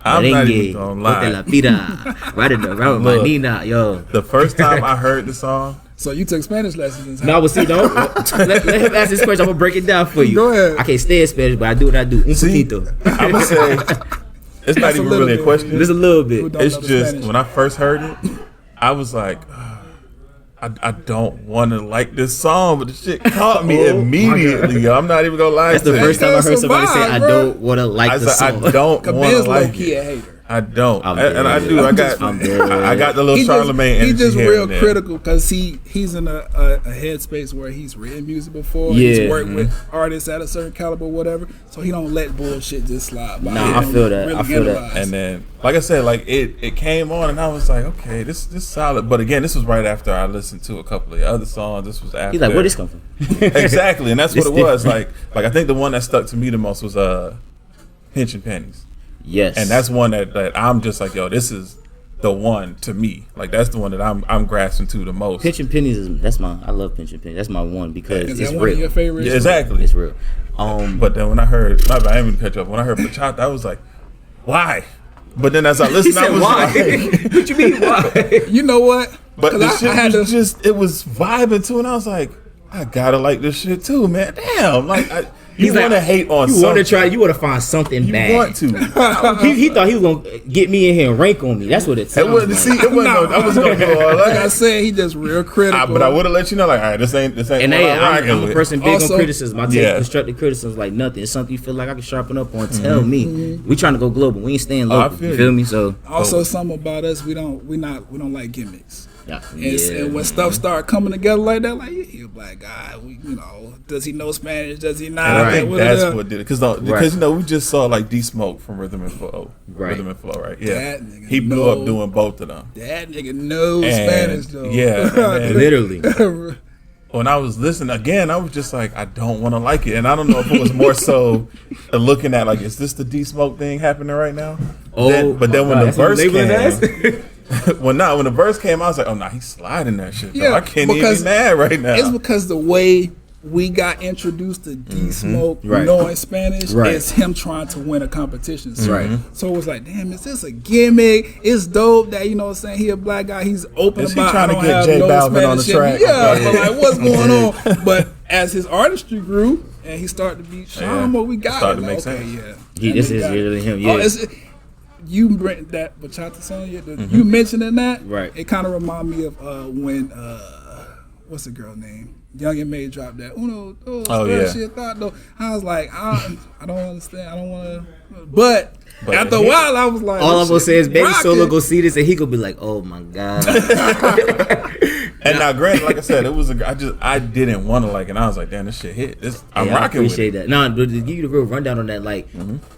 I'm not even gonna lie. The first time I heard the song, so you took Spanish lessons? No, but see, don't let him ask this question. I'm gonna break it down for you. Go ahead. I can't stand Spanish, but I do what I do. Un poquito. I'm gonna say it's not even really a question. There's a little bit. It's just when I first heard it, I was like, I don't want to like this song, but the shit caught me immediately. Yo. I'm not even gonna lie. That's the first time I heard somebody say, "I don't want to like the song." I don't want to like it. A hater. I don't, I'm and I dead. do. I'm dead. I got the little Charlemagne energy. He's just here real and there. critical because he's in a headspace where he's written music before. Yeah. He's worked with artists at a certain caliber, whatever. So he don't let bullshit just slide by. Nah, I feel that. I feel that. And then, like I said, like it came on, and I was like, okay, this solid. But again, this was right after I listened to a couple of the other songs. This was after. He's like, where this come from? Exactly, and that's what it This was. Like I think the one that stuck to me the most was Pinch and Pennies. Yes. And that's one that I'm just like, yo, this is the one to me. Like that's the one that I'm grasping to the most. Pinch and Pennies I love Pinch and Pennies. That's my one because Is it's that one real. of your favorites? Yeah, exactly. It's real. But then when I heard, I didn't even catch up. When I heard Bachata, I was like, why? But then as I listened, I was why? like, What you mean why? You know what? but the 'Cause shit was just, it was vibing too, and I was like, I gotta like this shit too, man. Damn, like you want to hate on You something. want to try. You want to find something You bad. want to. He thought he was gonna get me in here and rank on me. That's what it It sounds wasn't. like. See, it wasn't. I was gonna go all Like I that. said, he just real critical. But I would have let you know, like, all right, this ain't. And what hey, I'm I'm rocking a with. person big Also- on criticism. I take Yeah. constructive criticism like nothing. It's something you feel like I can sharpen up on. Tell me. We trying to go global. We ain't staying Oh, I local. feel You feel you. me? So Also, something about us, we don't like gimmicks. yeah. And when stuff start coming together like that, like he a black guy, does he know Spanish? Does he not? And I Right. think that's what did it, because Right. we just saw like D Smoke from Rhythm and Flow, Right. Rhythm and Flow, right? Yeah, That nigga he blew know. up doing both of them. That nigga knows And, Spanish though. yeah, and then- Literally. When I was listening again, I was just like, I don't want to like it, and I don't know if it was more so looking at like, is this the D Smoke thing happening right now? But then when the verse came, when the verse came, I was like, oh no, he's sliding that shit. Yeah, I can't even because be mad right now. It's because the way we got introduced to D Smoke Right. knowing Spanish Right. is him trying to win a competition. So, Right. so it was like, damn, is this a gimmick? It's dope that, what I'm saying, he a black guy, he's open Is he about trying I to don't get have J no Balvin on the Spanish track? shit. Yeah, but like what's going on? But as his artistry grew and he started to be show him what we got. Started to Like, make okay, sense. yeah. This is really him. Yeah. Oh, you bring that bachata song, you mentioning that, Right. It kind of remind me of when what's the girl name? Young and May dropped that. yeah. Shit, thought though. I was like, I don't understand. I don't want to. But But after a while, I was like, All I'm this gonna shit say is Baby rocking. Solo go see this and he gonna be like, oh my god. And now, granted, like I said, it was I didn't want to like it. And I was like, damn, this shit hit. I'm Yeah, I rocking with appreciate it. that. No, but to give you the real rundown on that, like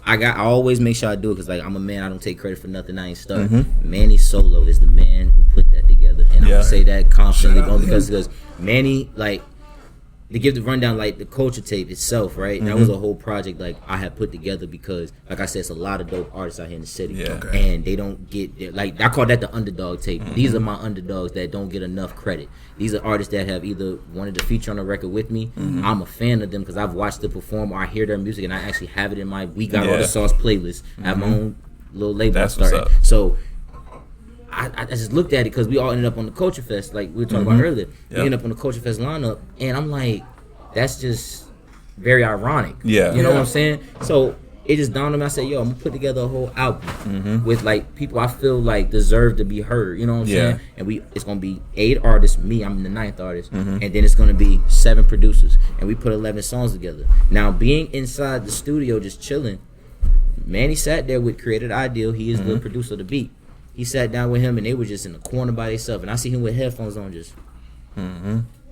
I always make sure I do it because like I'm a man. I don't take credit for nothing I ain't start. Manny Solo is the man who put that together, and I'm Yeah. gonna say that confidently Shout out to because Manny, like, to give the rundown, like the culture tape itself, right? That was a whole project like I had put together because, like I said, it's a lot of dope artists out here in the city, Yeah. Okay. and they don't get like I call that the underdog tape. These are my underdogs that don't get enough credit. These are artists that have either wanted to feature on a record with me. I'm a fan of them because I've watched them perform or I hear their music and I actually have it in my We Got All Yeah. the Sauce playlist. I have my own little label That's I started. what's up. So I just looked at it because we all ended up on the Culture Fest, like we were talking about earlier. We Yep. ended up on the Culture Fest lineup, and I'm like, that's just very ironic. Yeah. You know what Yeah. I'm saying? So it just dawned on me. I said, yo, I'm gonna put together a whole album with like people I feel like deserve to be heard. You know what I'm Yeah. saying? And it's gonna be 8 artists, me, I'm the 9th artist, and then it's gonna be 7 producers, and we put 11 songs together. Now being inside the studio just chilling, Manny sat there with Created Ideal. He is the producer of the beat. He sat down with him and they were just in the corner by themselves, and I see him with headphones on just.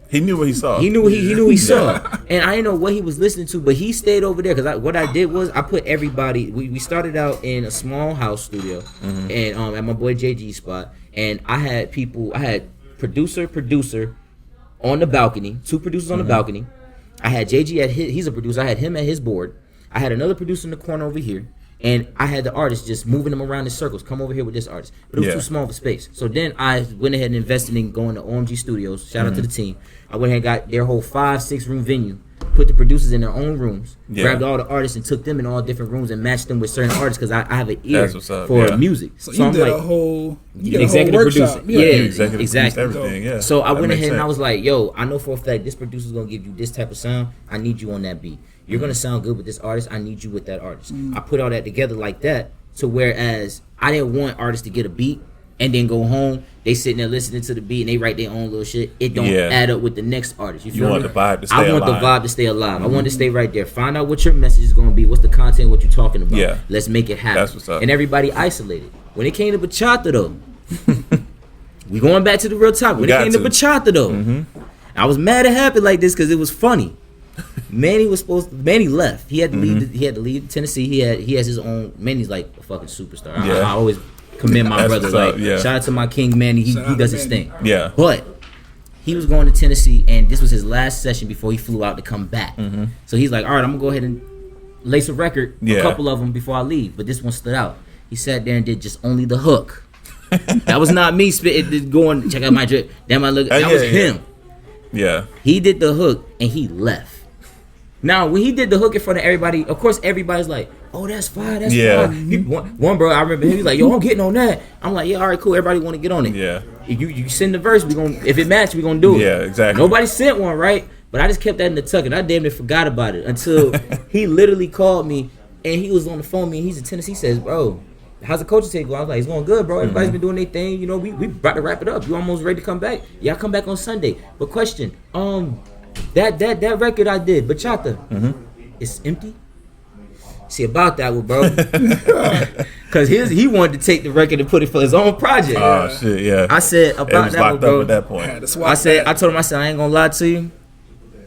He knew what he saw. He knew what he saw, and I didn't know what he was listening to, but he stayed over there because what I did was I put everybody. We started out in a small house studio, and at my boy JG's spot, and I had people. I had producer on the balcony, 2 producers on the balcony. I had JG at he's a producer. I had him at his board. I had another producer in the corner over here. And I had the artist just moving them around in circles. Come over here with this artist. But it was too small of a space. So then I went ahead and invested in going to OMG Studios. Shout out to the team. I went ahead and got their whole 5-6 room venue. Put the producers in their own rooms. Yeah. Grabbed all the artists and took them in all different rooms and matched them with certain artists because I have an ear That's what's up, for yeah. music. So you I'm did like, a whole you did executive a whole workshop. producer. Yeah. Executive exactly. produced everything. Yeah. So I That went makes ahead and I sense. was like, yo, I know for a fact this producer's gonna give you this type of sound. I need you on that beat. You're gonna sound good with this artist. I need you with that artist. I put all that together like that to whereas I didn't want artists to get a beat and then go home. They sitting there listening to the beat and they write their own little shit. It don't add up with the next artist. You feel me? Want the vibe to stay alive. I want the vibe to stay alive. I want to stay right there. Find out what your message is going to be. What's the content? What you talking about? Yeah. Let's make it happen. That's what's up. And everybody isolated. When it came to bachata though, we going back to the real topic. When it came to bachata though, I was mad it happened like this because it was funny. Manny left. He had to leave. He had to leave Tennessee. He has his own. Manny's like a fucking superstar. I always commend my brother. Like shout out to my king Manny. He does his thing. Yeah. But he was going to Tennessee, and this was his last session before he flew out to come back. So he's like, all right, I'm gonna go ahead and lace a record, a couple of them before I leave. But this one stood out. He sat there and did just only the hook. That was not me spitting. Going check out my drip. That was him. Yeah. He did the hook and he left. Now, when he did the hook in front of everybody, of course, everybody's like, "Oh, that's fine, that's fine." One bro, I remember he was like, "Yo, I'm getting on that." I'm like, "Yeah, all right, cool. Everybody want to get on it." Yeah. If you send the verse, if it match, we gonna do it. Yeah, exactly. Nobody sent one, right? But I just kept that in the tuck, and I damn near forgot about it until he literally called me, and he was on the phone with me, and he's in Tennessee. He says, "Bro, how's the coaching take going?" I was like, "It's going good, bro. Everybody's been doing their thing. You know, we about to wrap it up. You almost ready to come back? Yeah, I come back on Sunday." But question, that record I did, bachata, it's empty. See about that one, bro. Cause he wanted to take the record and put it for his own project. Oh shit, yeah. I said about that one, bro. At that point. I told him, I ain't gonna lie to you.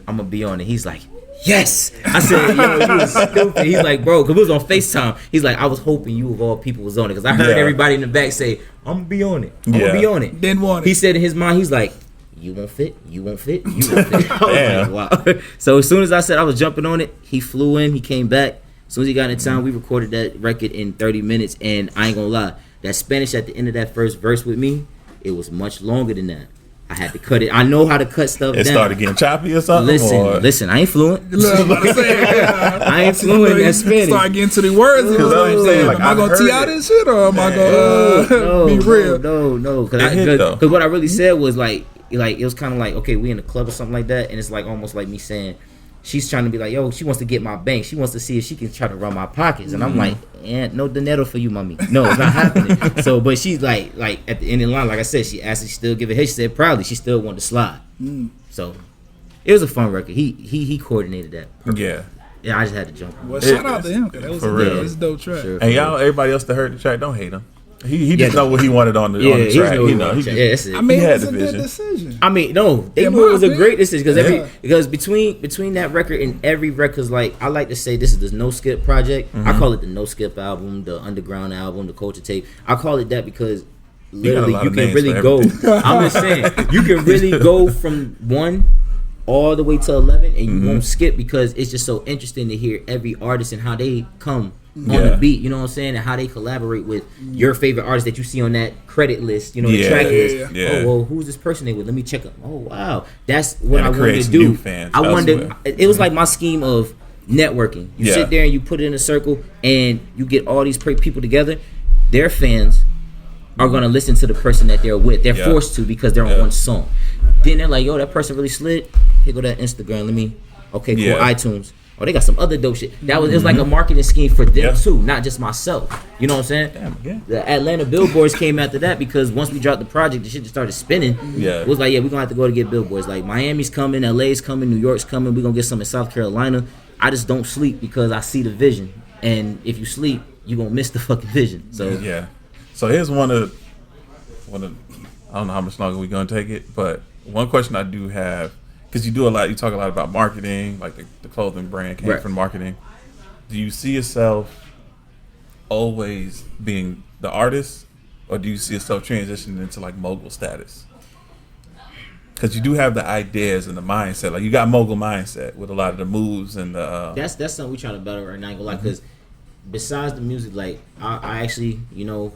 I'm gonna be on it. He's like, yes. I said, yo, you was stupid. He's like, bro, cause we was on FaceTime. He's like, I was hoping you of all people was on it, cause I heard everybody in the back say, I'm gonna be on it. I'm gonna be on it. Didn't want it. He said in his mind, he's like, you won't fit, you won't fit, you won't fit. I was like, wow. So as soon as I said I was jumping on it, he flew in, he came back. As soon as he got in town, we recorded that record in 30 minutes. And I ain't gonna lie, that Spanish at the end of that first verse with me, it was much longer than that. I had to cut it. I know how to cut stuff down. It started getting choppy or something? Listen, I ain't fluent. I ain't fluent in that Spanish. Start getting to the words. Am I gonna tee out this shit or am I gonna be real? No. Because what I really said was like it was kind of like, okay, we in a club or something like that, and it's like almost like me saying, she's trying to be like, yo, she wants to get my bank. She wants to see if she can try to run my pockets. And I'm like, no dinero for you, mommy. No, it's not happening. So, but she's like at the end of the line, like I said, she asked if she still give it. She said proudly she still wanted to slide. So it was a fun record. He coordinated that. Yeah. Yeah, I just had to jump on. Well, shout out to him because that was a dope track. Sure, and y'all, everybody else that heard the track, don't hate him. He just know what he wanted on the track. That's it. I mean, it was a good decision. I mean, no, they knew it was a great decision because between that record and every record, like I like to say, this is the No Skip project. I call it the No Skip album, the Underground album, the Culture Tape. I call it that because literally you can really go. I'm just saying, you can really go from 1 all the way to 11, and you won't skip because it's just so interesting to hear every artist and how they come on the beat, you know what I'm saying, and how they collaborate with your favorite artist that you see on that credit list, you know, the track list. Oh, well, who's this person they with? Let me check them. Oh, wow, that's what I wanted to do. I wanted. It was like my scheme of networking. You sit there and you put it in a circle, and you get all these people together. Their fans are gonna listen to the person that they're with. They're forced to because they're on one song. Then they're like, yo, that person really slid. Here go that Instagram. Cool, iTunes. Oh, they got some other dope shit. It was like a marketing scheme for them too, not just myself. You know what I'm saying? The Atlanta billboards came after that because once we dropped the project, the shit just started spinning. It was like, we're gonna have to go to get billboards. Like Miami's coming, LA's coming, New York's coming. We're gonna get some in South Carolina. I just don't sleep because I see the vision. And if you sleep, you're gonna miss the fucking vision. So So here's one of I don't know how much longer we're gonna take it, but one question I do have, because you talk a lot about marketing, like the clothing brand came from marketing. Do you see yourself always being the artist, or do you see yourself transitioning into like mogul status? Because you do have the ideas and the mindset, like you got mogul mindset with a lot of the moves and the. That's something we trying to battle right now. I ain't gonna lie, because besides the music, like I actually,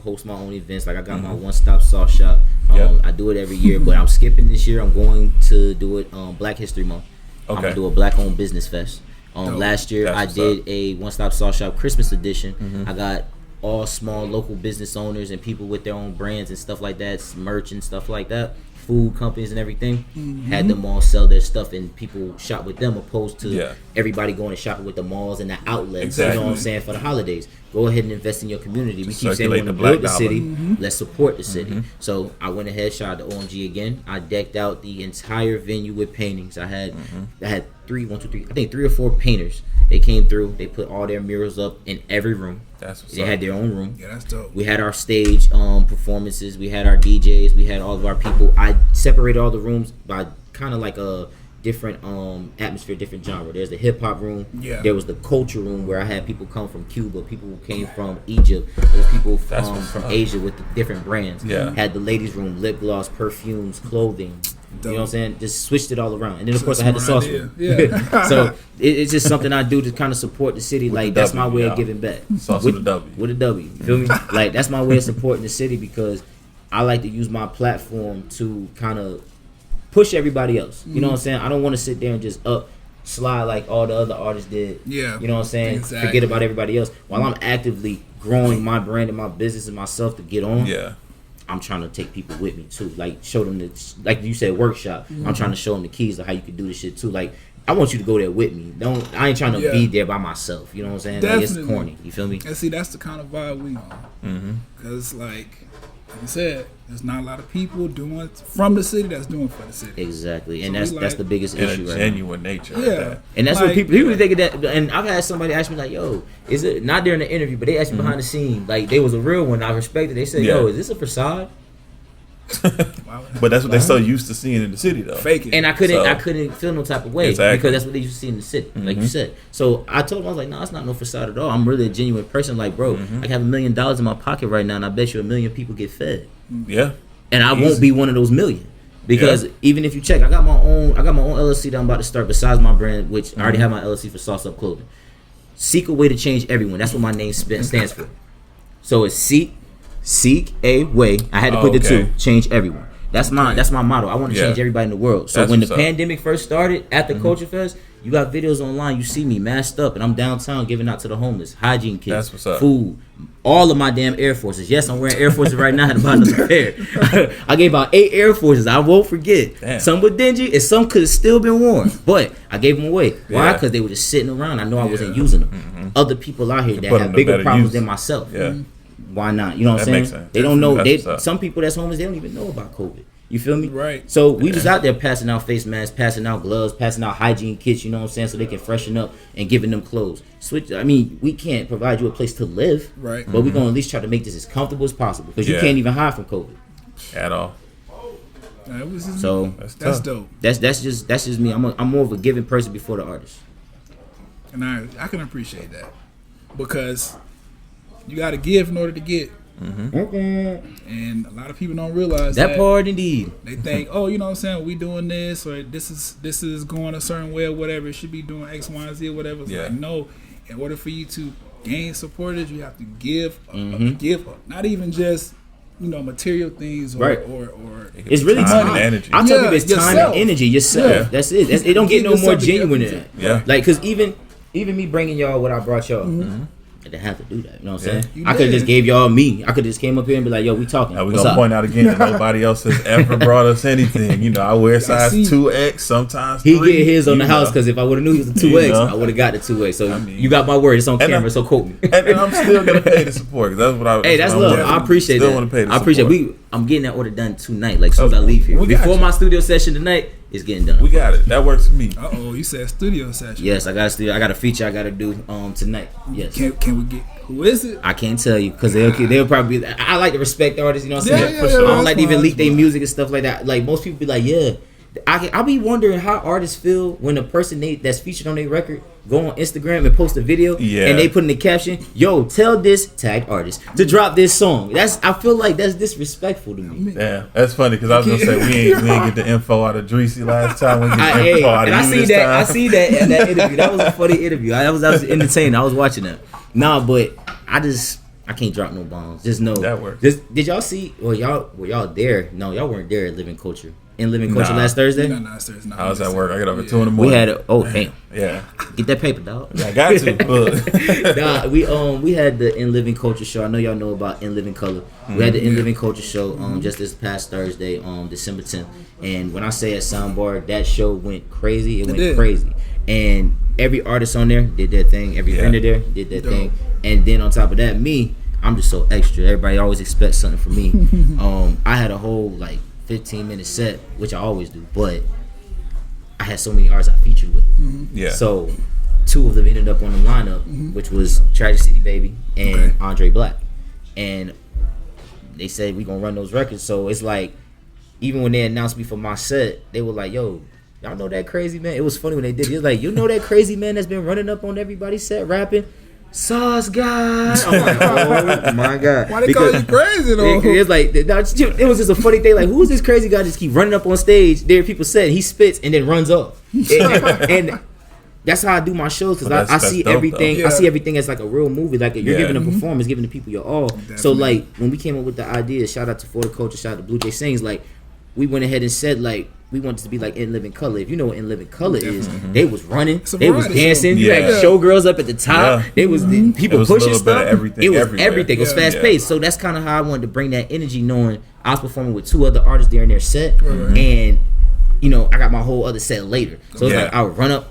host my own events. Like I got my one-stop sauce shop. I do it every year, but I'm skipping this year. I'm going to do it Black History Month. I'm gonna do a Black-owned business fest. Last year I did a one-stop sauce shop Christmas edition. I got all small local business owners and people with their own brands and stuff like that, merch and stuff like that. food companies and everything, had them all sell their stuff and people shop with them, opposed to everybody going and shopping with the malls and the outlets. Exactly. You know what I'm saying? For the holidays, go ahead and invest in your community. We Just keep saying we circulate want to the build the black city. dollar. Let's support the city. So I went ahead, shot the OMG again. I decked out the entire venue with paintings. I had three or four painters. They came through. They put all their murals up in every room. That's what's They up. had their own room. Yeah, that's dope. We had our stage performances. We had our DJs. We had all of our people. I separated all the rooms by kind of like a different atmosphere, different genre. There's the hip hop room. Yeah. There was the culture room where I had people come from Cuba, people who came from Egypt, there was people from Asia with the different brands. Yeah. Had the ladies room, lip gloss, perfumes, clothing. Dope. You know what I'm saying? Just switched it all around. And then of So course I had the smart sauce idea. room. Yeah. So it's just something I do to kind of support the city. With Like the that's my W, way yeah. of giving back. Sauce with a W. With a W. You feel me? Like that's my way of supporting the city, because I like to use my platform to kind of push everybody else. You know what I'm saying? I don't want to sit there and just slide like all the other artists did. Yeah. You know what I'm saying? Exactly. Forget about everybody else. While I'm actively growing my brand and my business and myself to get on, Yeah. I'm trying to take people with me too. Like show them like you said, workshop. I'm trying to show them the keys of how you can do this shit too. Like I want you to go there with me. I ain't trying to be there by myself. You know what I'm saying? Like, it's Definitely. corny. You feel me? And see, that's the kind of vibe we on. Because, like I said, there's not a lot of people doing from the city that's doing for the city. Exactly, and So that's we that's like- the biggest In a issue right now. genuine nature. like Yeah. that. And that's Like, what people think of that. And I've had somebody ask me like, "Yo, is it not during the interview?" But they asked me behind the scene, like they was a real one. I respected. They said, Yeah. "Yo, is this a facade?" But that's what they're so used to seeing in the city, though. Fake it. And I couldn't So- feel no type of way Exactly. because that's what they used to see in the city, like you said. So I told him, I was like, "No, it's not no facade at all. I'm really a genuine person. Like, bro, I have $1 million in my pocket right now, and I bet you 1 million people get fed, Yeah. and I won't Easy. be one of those million." Because even if you check, I got my own LLC that I'm about to start besides my brand, which I already have my LLC for Sauce Up Clothing. Seek a way to change everyone. That's what my name stands for. So it's seek a way. I had to put the two. Change everyone. That's my motto. I want to change everybody in the world. So That's when the what's up. pandemic first started at the Culture Fest, you got videos online. You see me masked up, and I'm downtown giving out to the homeless, hygiene kits, That's what's up. food, all of my damn Air Forces. Yes, I'm wearing Air Forces right now. I had to buy another pair. I gave out 8 Air Forces. I won't forget. Damn. Some were dingy, and some could have still been worn, but I gave them away. Why? Yeah. Because they were just sitting around. I know I wasn't using them. Other people out here that put have them to bigger better problems use. than myself. Yeah. Why not? You know what I'm That saying? makes sense. They don't know. That's what's up. Some people that's homeless, they don't even know about COVID. You feel me? Right. So we was out there passing out face masks, passing out gloves, passing out hygiene kits. You know what I'm saying? So they can freshen up and giving them clothes. We can't provide you a place to live, Right. But we're gonna at least try to make this as comfortable as possible because you Yeah. can't even hide from COVID. At all. That was So That's that's tough. dope. that's just me. I'm more of a giving person before the artist. And I can appreciate that. Because you got to give in order to get. And a lot of people don't realize That part indeed. They think, oh, you know what I'm saying, we doing this, or this is going a certain way or whatever. It should be doing X, Y, and Z or whatever. It's Yeah. like, no, in order for you to gain supporters, you have to give, not even just, material things or, Right. or It's really Time time. and energy. I tell Yeah, people it's time yourself. and energy. Yourself. Yeah. That's it. It don't get Give no more yourself the genuine than gift. that. Yeah. Like, cause even me bringing y'all what I brought y'all, I didn't have to do that. You know what I'm saying? You I could have did. just gave y'all me. I could have just came up here and be like, "Yo, we talking." Now we're What's gonna up? point out again that nobody else has ever brought us anything. I wear size see. 2X, sometimes He 3. get his on the you house know. because if I would have knew he was a 2X, You know. I would have got the 2X. So mean- you got my word. It's on And camera. I'm- So quote me. and I'm still gonna pay the support. 'Cause that's what I. Hey, that's what love. I'm I doing. appreciate Still that. want to pay the I appreciate. support. I'm getting that order done tonight. Like as soon as I leave here, We got before you. my studio session tonight, it's getting done. We got it. That works for me. you said studio session. Yes, I got a studio. I got a feature I got to do tonight. Yes. Can we get, who is it? I can't tell you because they'll probably be. I like to respect the artists, you know what I'm saying? Yeah, I yeah, don't that's like to even fine, leak their that's music and stuff like that. Like most people be like, yeah. I be wondering how artists feel when the person that's featured on their record go on Instagram and post a video and they put in the caption, "Yo, tell this tag artist to drop this song." I feel like that's disrespectful to me. Yeah, that's funny because I was gonna say we ain't get the info out of Dreesy last time. We get the Hey, info out and of I you see this that. time. I see that in that interview. That was a funny interview. I was entertained. I was watching that. Nah, but I can't drop no bombs. Just know That works. Did y'all see? Were y'all there? No, y'all weren't there at Living Culture. in living culture last Thursday? No, last Thursday. I was at work. I got up at 2 in the morning. We had damn. Yeah. Get that paper, dog. I got to. Look. Nah, we had the In Living Culture show. I know y'all know about In Living Color. We had the In Living Culture show just this past Thursday, December 10th. And when I say at Soundbar, that show went crazy. It went crazy. And every artist on there did their thing. Every vendor there did their thing. And then on top of that, I'm just so extra. Everybody always expects something from me. I had a whole 15-minute set, which I always do, but I had so many artists I featured with. Yeah. So 2 of them ended up on the lineup, which was Tragic City Baby and Andre Black. And they said we gonna run those records. So it's like, even when they announced me for my set, they were like, yo, y'all know that crazy man? It was funny when they did it. It was like, you know that crazy man that's been running up on everybody's set rapping? SawceGawd. I'm like, oh my God. Why they call you crazy though? It's like, it was just a funny thing. Like, who's this crazy guy just keep running up on stage? There people said he spits and then runs off. And that's how I do my shows, because I see everything. I see everything as like a real movie. Like, you're giving a performance, giving the people your all. Definitely. So like, when we came up with the idea, shout out to For the Culture, shout out to Blue Jay Sings, like, we went ahead and said, like, we wanted to be like In Living Color. If you know what In Living Color is, they was running, they was dancing. You had showgirls up at the top. They was people pushing stuff. It was everything. It was fast paced. So that's kind of how I wanted to bring that energy, knowing I was performing with 2 other artists there in their set, and I got my whole other set later. So it's like I would run up,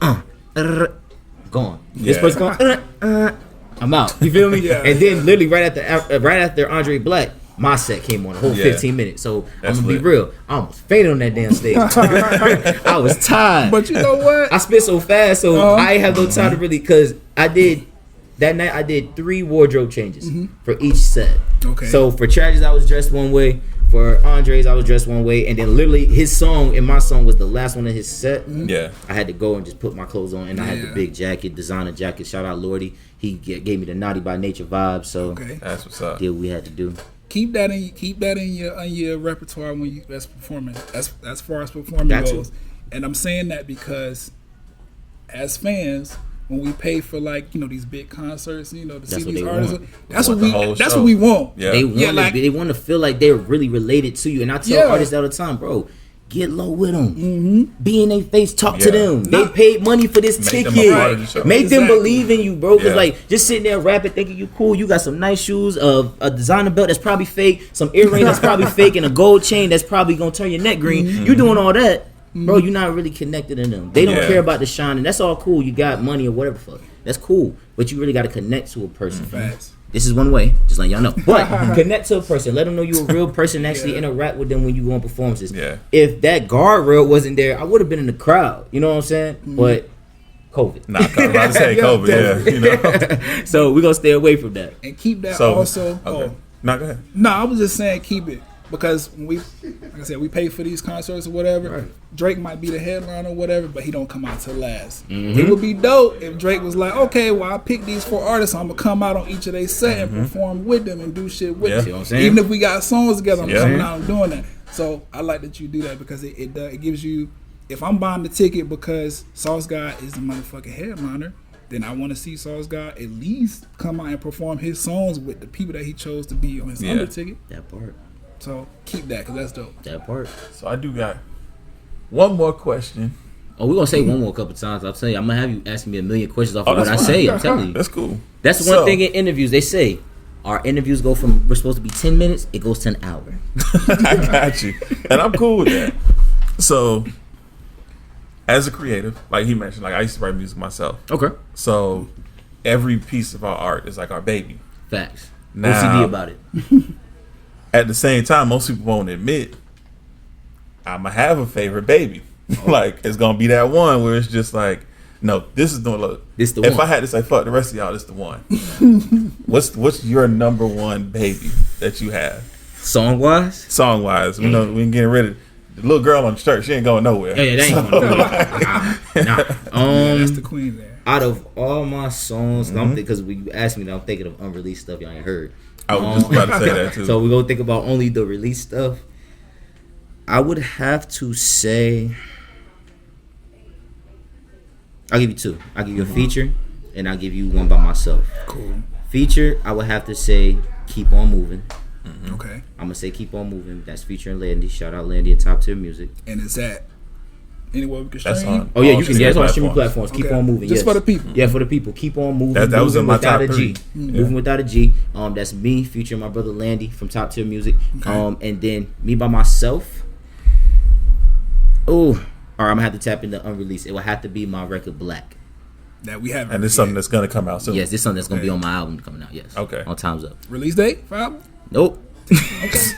gone. This person going, I'm out. You feel me? And then literally right after Andre Black, my set came on, a whole 15 minutes. So I'm gonna be real, I almost fainted on that damn stage. I was tired. But you know what? I spit so fast, so I ain't have no time to really, because that night I did 3 wardrobe changes for each set. Okay. So for Tragic, I was dressed one way. For Andre's, I was dressed one way, and then literally his song and my song was the last one of his set. Yeah. I had to go and just put my clothes on, and I had the big jacket, designer jacket. Shout out Lordy. He gave me the Naughty by Nature vibe. So that's what's up. Did what we had to do. Keep that in your repertoire when you that's performing. As far as performing goes. And I'm saying that because as fans, when we pay for these big concerts, to see these artists, that's what we want. Yeah. They want to feel like they're really related to you. And I tell artists all the time, bro, get low with them. Be in their face, talk to them. They paid money for this ticket. Make them believe in you, bro. Because just sitting there rapping, thinking you cool, you got some nice shoes, a designer belt that's probably fake, some earrings that's probably fake, and a gold chain that's probably gonna turn your neck green. You doing all that, bro, you're not really connected in them. They don't care about the shine, and that's all cool. You got money or whatever, fuck. That's cool. But you really got to connect to a person. This is one way, just letting y'all know. But connect to a person. Let them know you're a real person. Actually interact with them when you go on performances. If that guardrail wasn't there, I would have been in the crowd. You know what I'm saying? But COVID. Nah, I was about to say COVID, So we're going to stay away from that. And keep that also. Okay. No, go ahead. No, I was just saying keep it. Because when like I said, we pay for these concerts or whatever. Drake might be the headliner or whatever, but he don't come out till last. It would be dope if Drake was like, okay, well, I picked these 4 artists, so I'm gonna come out on each of their set and perform with them and do shit with them. You know what I'm saying? Even if we got songs together, I'm coming out and doing that. So I like that you do that because it gives you. If I'm buying the ticket because SawceGawd is the motherfucking headliner, then I want to see SawceGawd at least come out and perform his songs with the people that he chose to be on his under ticket. That part. So keep that, because that's dope. That part. So I do got one more question. Oh, we're going to say one more a couple times. I'll tell you, I'm going to have you asking me a million questions off of what I say. I'm telling you. That's cool. That's one thing in interviews. They say, our interviews go from, we're supposed to be 10 minutes, it goes to an hour. I got you. And I'm cool with that. So, as a creative, like he mentioned, like I used to write music myself. Okay. So, every piece of our art is like our baby. Facts. Now, OCD about it. At the same time, most people won't admit I'ma have a favorite baby. Like it's gonna be that one where it's just like, no, this is the look. This the if one. I had to say fuck the rest of y'all, this the one. What's your number one baby that you have? Song wise, we know we ain't getting rid of the little girl on the shirt. She ain't going nowhere. Yeah, that ain't going nowhere. Nah. That's the queen there. Out of all my songs, because when you asked me, I'm thinking of unreleased stuff y'all ain't heard. I was just about to say that too. So we're gonna think about only the release stuff. I would have to say, I'll give you 2. I'll give you a feature, and I'll give you one by myself. Cool. Feature, I would have to say, Keep On Moving. Okay. I'm gonna say Keep On Moving. That's featuring Landy. Shout out Landy and Top Tier Music. And is that anywhere we can stream? That's on. Oh yeah, you can. Yeah, it's on streaming platforms. Keep Okay. On Moving. Just yes. for the people. Yeah, for the people. Keep on moving. That was in my without top a G. 3. Moving without a G. That's me featuring my brother Landy from Top Tier Music. Okay. And then me by myself. Oh, all right. I'm gonna have to tap into unreleased. It will have to be my record Black. That we have. And it's something that's gonna come out soon. Yes, this is something that's gonna be on my album coming out. Yes. Okay. On Time's Up. Release date for album? Nope. It's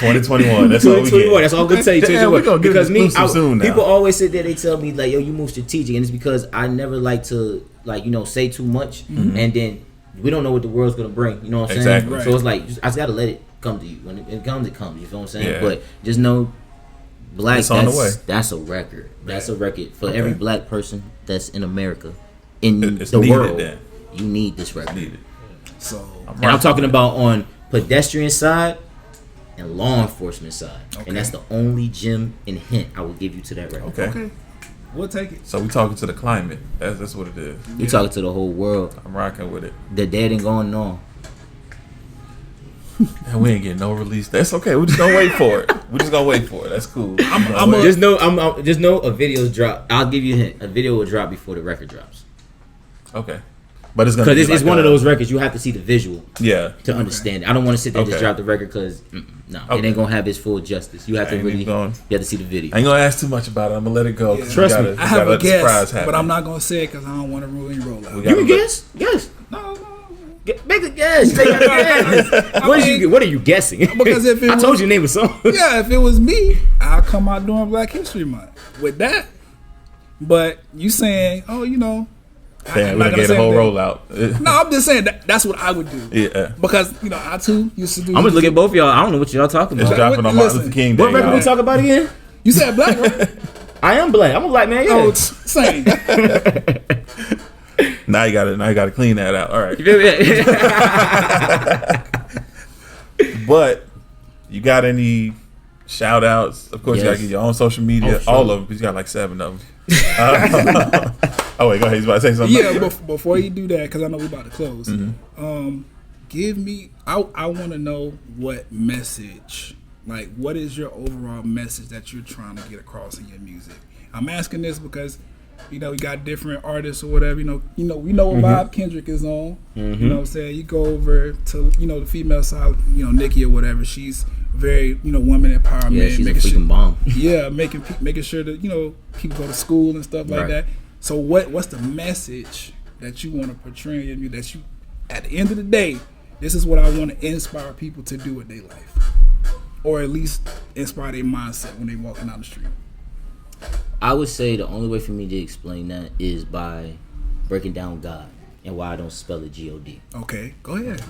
2021. That's all we 2021. get. That's all good to say. Damn, we gonna get Because me, exclusive soon now. people always sit there. They tell me like, "Yo, you move strategic," and it's because I never like to say too much, and then we don't know what the world's gonna bring. You know what I'm saying? Exactly. So it's like I just gotta let it come to you. When it comes, it comes. You feel what I'm saying? Yeah. But just know, Black. It's on the way. That's a record. That's a record for Okay. every black person that's in America, in It's the needed world. then. You need this record. Needed. So And I'm talking about on pedestrian side and law enforcement side. Okay. And that's the only gem and hint I will give you to that record. Okay. we'll take it. So we talking to the climate. That's what it is. You talking to the whole world. I'm rocking with it. The dead ain't going on. And we ain't getting no release. That's okay. We're just gonna wait for it. We're just gonna wait for it. That's cool. Just know a video's drop. I'll give you a hint. A video will drop before the record drops. Okay. But it's gonna Because be it's like one of those records you have to see the visual Yeah. to understand it. I don't want to sit there and just Okay. drop the record because no, it Okay. ain't gonna have its full justice. You have to I ain't really, even going- you have to see the video. I ain't gonna ask too much about it. I'm gonna let it go. 'Cause Trust we me. gotta, I have a let the surprise guess, happen. but I'm not gonna say it because I don't want to ruin your rollout. We You gotta can let- guess. Guess. No. Make a guess. Make a guess. What are you guessing? Because if it I told was- you name a song. Yeah, if it was me, I'll come out during Black History Month with that. But you saying, oh, Damn, I'm we not done gonna gave the say whole anything. rollout. No, I'm just saying that's what I would do. Yeah. Because I too used to do. I'm gonna look at both of y'all. I don't know what y'all talking It's about. dropping on Listen, Martin Luther King Day. What record we y'all. talk about again? You said Black, right? I am black. I'm a black man. Yeah. Oh, it's same. Now you gotta clean that out. All right. You feel me? But you got any shout outs? Of course, you gotta Yes. get your own social media. Oh, sure. All of them. You got like 7 of them. Oh wait, go ahead. He's about to say something. Yeah, before you do that, because I know we're about to close. Mm-hmm. Give me. I want to know what message. Like, what is your overall message that you're trying to get across in your music? I'm asking this because, we got different artists or whatever. We know what vibe Kendrick is on. You know what I'm saying? You go over to the female side. Nikki or whatever. She's very woman empowerment. Yeah, she's a making freaking bomb. Yeah, making sure that people go to school and stuff like Right. that. So what's the message that you want to portray in your music? That you, at the end of the day, this is what I want to inspire people to do with their life, or at least inspire their mindset when they walking down the street. I would say the only way for me to explain that is by breaking down God and why I don't spell it G-O-D. Okay, go ahead.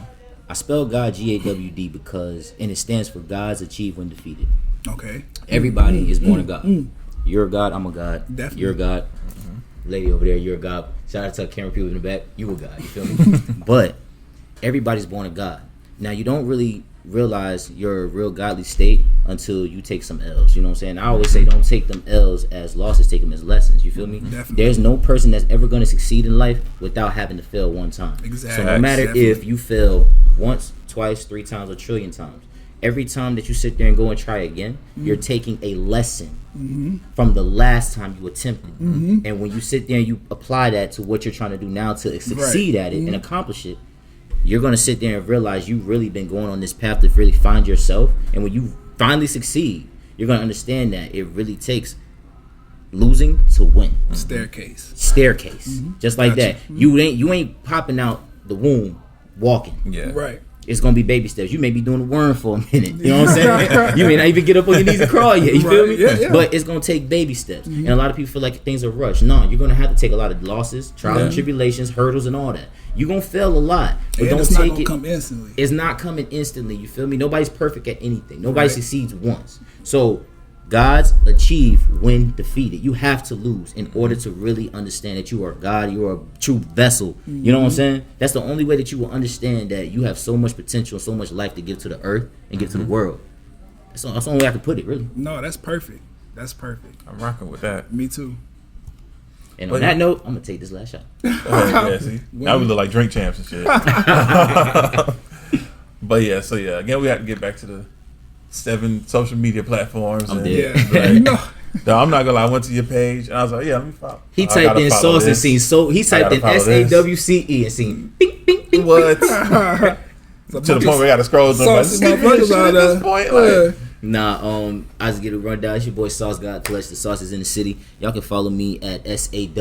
I spell God G-A-W-D because, and it stands for God's achieved when defeated. Okay, Everybody is born a God. You're a God, I'm a God. Definitely. You're a God. Lady over there, you're a God. Shout out to the camera people in the back, you a God, you feel me? But everybody's born a God. Now, you don't really realize your real godly state until you take some L's. You know what I'm saying? I always say don't take them L's as losses, take them as lessons. You feel me? Definitely. There's no person that's ever going to succeed in life without having to fail one time. Exactly. So no matter Definitely. if you fail once, twice, 3 times, or trillion times, every time that you sit there and go and try again, you're taking a lesson from the last time you attempted. And when you sit there and you apply that to what you're trying to do now to succeed at it and accomplish it, you're going to sit there and realize you've really been going on this path to really find yourself. And when you finally succeed, you're going to understand that it really takes losing to win. staircase. Just like that. You ain't popping out the womb walking. Yeah. Right. It's gonna be baby steps. You may be doing the worm for a minute. You know what I'm saying? You may not even get up on your knees and crawl yet. You feel me? Right, yeah. But it's gonna take baby steps. And a lot of people feel like things are rushed. No, you're gonna have to take a lot of losses, trials and tribulations, hurdles, and all that. You're gonna fail a lot, but And don't it's not take gonna it. come instantly. It's not coming instantly. You feel me? Nobody's perfect at anything. Nobody succeeds once. So God's achieve when defeated. You have to lose in order to really understand that you are God. You are a true vessel. You know what I'm saying? That's the only way that you will understand that you have so much potential, so much life to give to the earth and give to the world. That's the only way I can put it, really. No, that's perfect. That's perfect. I'm rocking with that. Me too. And on that note, I'm gonna take this last shot. Yeah, see? Now we look like drink champs and shit. But yeah, so yeah, again, we have to get back to the 7 social media platforms. I'm and, dead. like, No. no, I'm not gonna lie. I went to your page and I was like, yeah, let me follow. He typed in sauce and seen he typed in SAWCE and seen bing bing bing. What? To the point where I gotta scroll through. Sauce motherfuckers out at this point. Like, Nah, I just get a rundown. It's your boy SawceGawdClutch. The sauce is in the city. Y'all can follow me at SawceGawd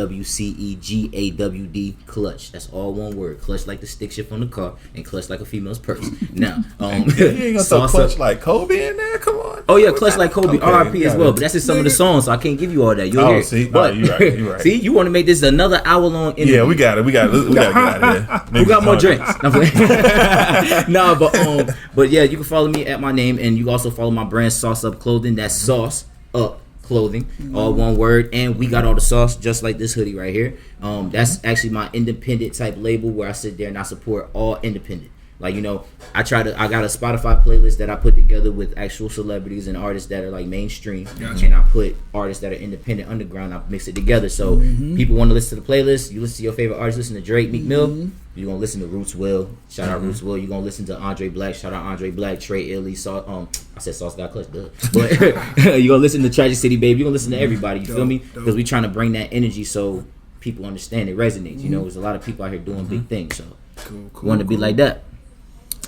Clutch. That's all one word. Clutch like the stick shift on the car, and clutch like a female's purse. Now, you ain't gonna throw clutch like Kobe in there? Come on. Oh yeah, clutch like Kobe, Okay, R.I.P. as well. But that's in some of the songs, so I can't give you all that. You'll hear it. See, but you right. see, you want to make this another hour-long interview? Yeah, we got it. We got to get out of here. Who got more drinks? Nah, but yeah, you can follow me at my name, and you can also follow my brand Sauce Up Clothing. That's Sauce Up Clothing, all one word. And we got all the sauce, just like this hoodie right here. That's actually my independent type label where I sit there and I support all independent. Like, you know, I got a Spotify playlist that I put together with actual celebrities and artists that are like mainstream. Gotcha. And I put artists that are independent underground. I mix it together. So people want to listen to the playlist. You listen to your favorite artists. Listen to Drake, Meek Mill. You're going to listen to Roots Will. Shout out Roots Will. You're going to listen to Andre Black. Shout out Andre Black. Trey Illy. I said SawceGawdClutch, duh. But you're going to listen to Tragic City Baby. You're going to listen to everybody. You feel me? Because we trying to bring that energy so people understand it resonates. You know, there's a lot of people out here doing big things. So we want to be like that.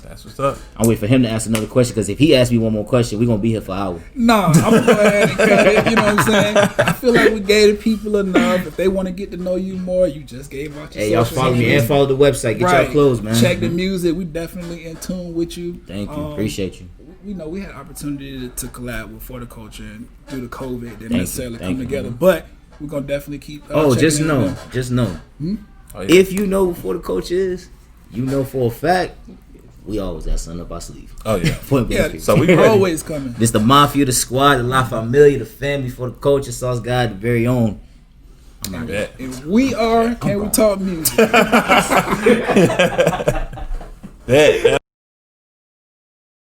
That's what's up. I'm waiting for him to ask another question, because if he asks me one more question, we're going to be here for hours. Nah, I'm going to go ahead and cut it. You know what I'm saying? I feel like we gave the people enough. If they want to get to know you more, you just gave out your Hey, y'all follow me and follow the website. Get y'all clothes, man. Check the music. We definitely in tune with you. Thank you. Appreciate you. We know we had opportunity to collab with For the Culture and through the COVID didn't you. necessarily Thank come you, together. man. But we're going to definitely keep Just checking in know. with them. Just know. Oh, yeah. If you know who the coach is, you know for a fact, we always got something up our sleeve. Oh yeah. Point blank. Yeah, So we we're ready. always coming. This the mafia, the squad, the La Familia, the family, for the coach, the Sauce God, the very own. I'm out here. Bet. If we are, can we talk music? Bet.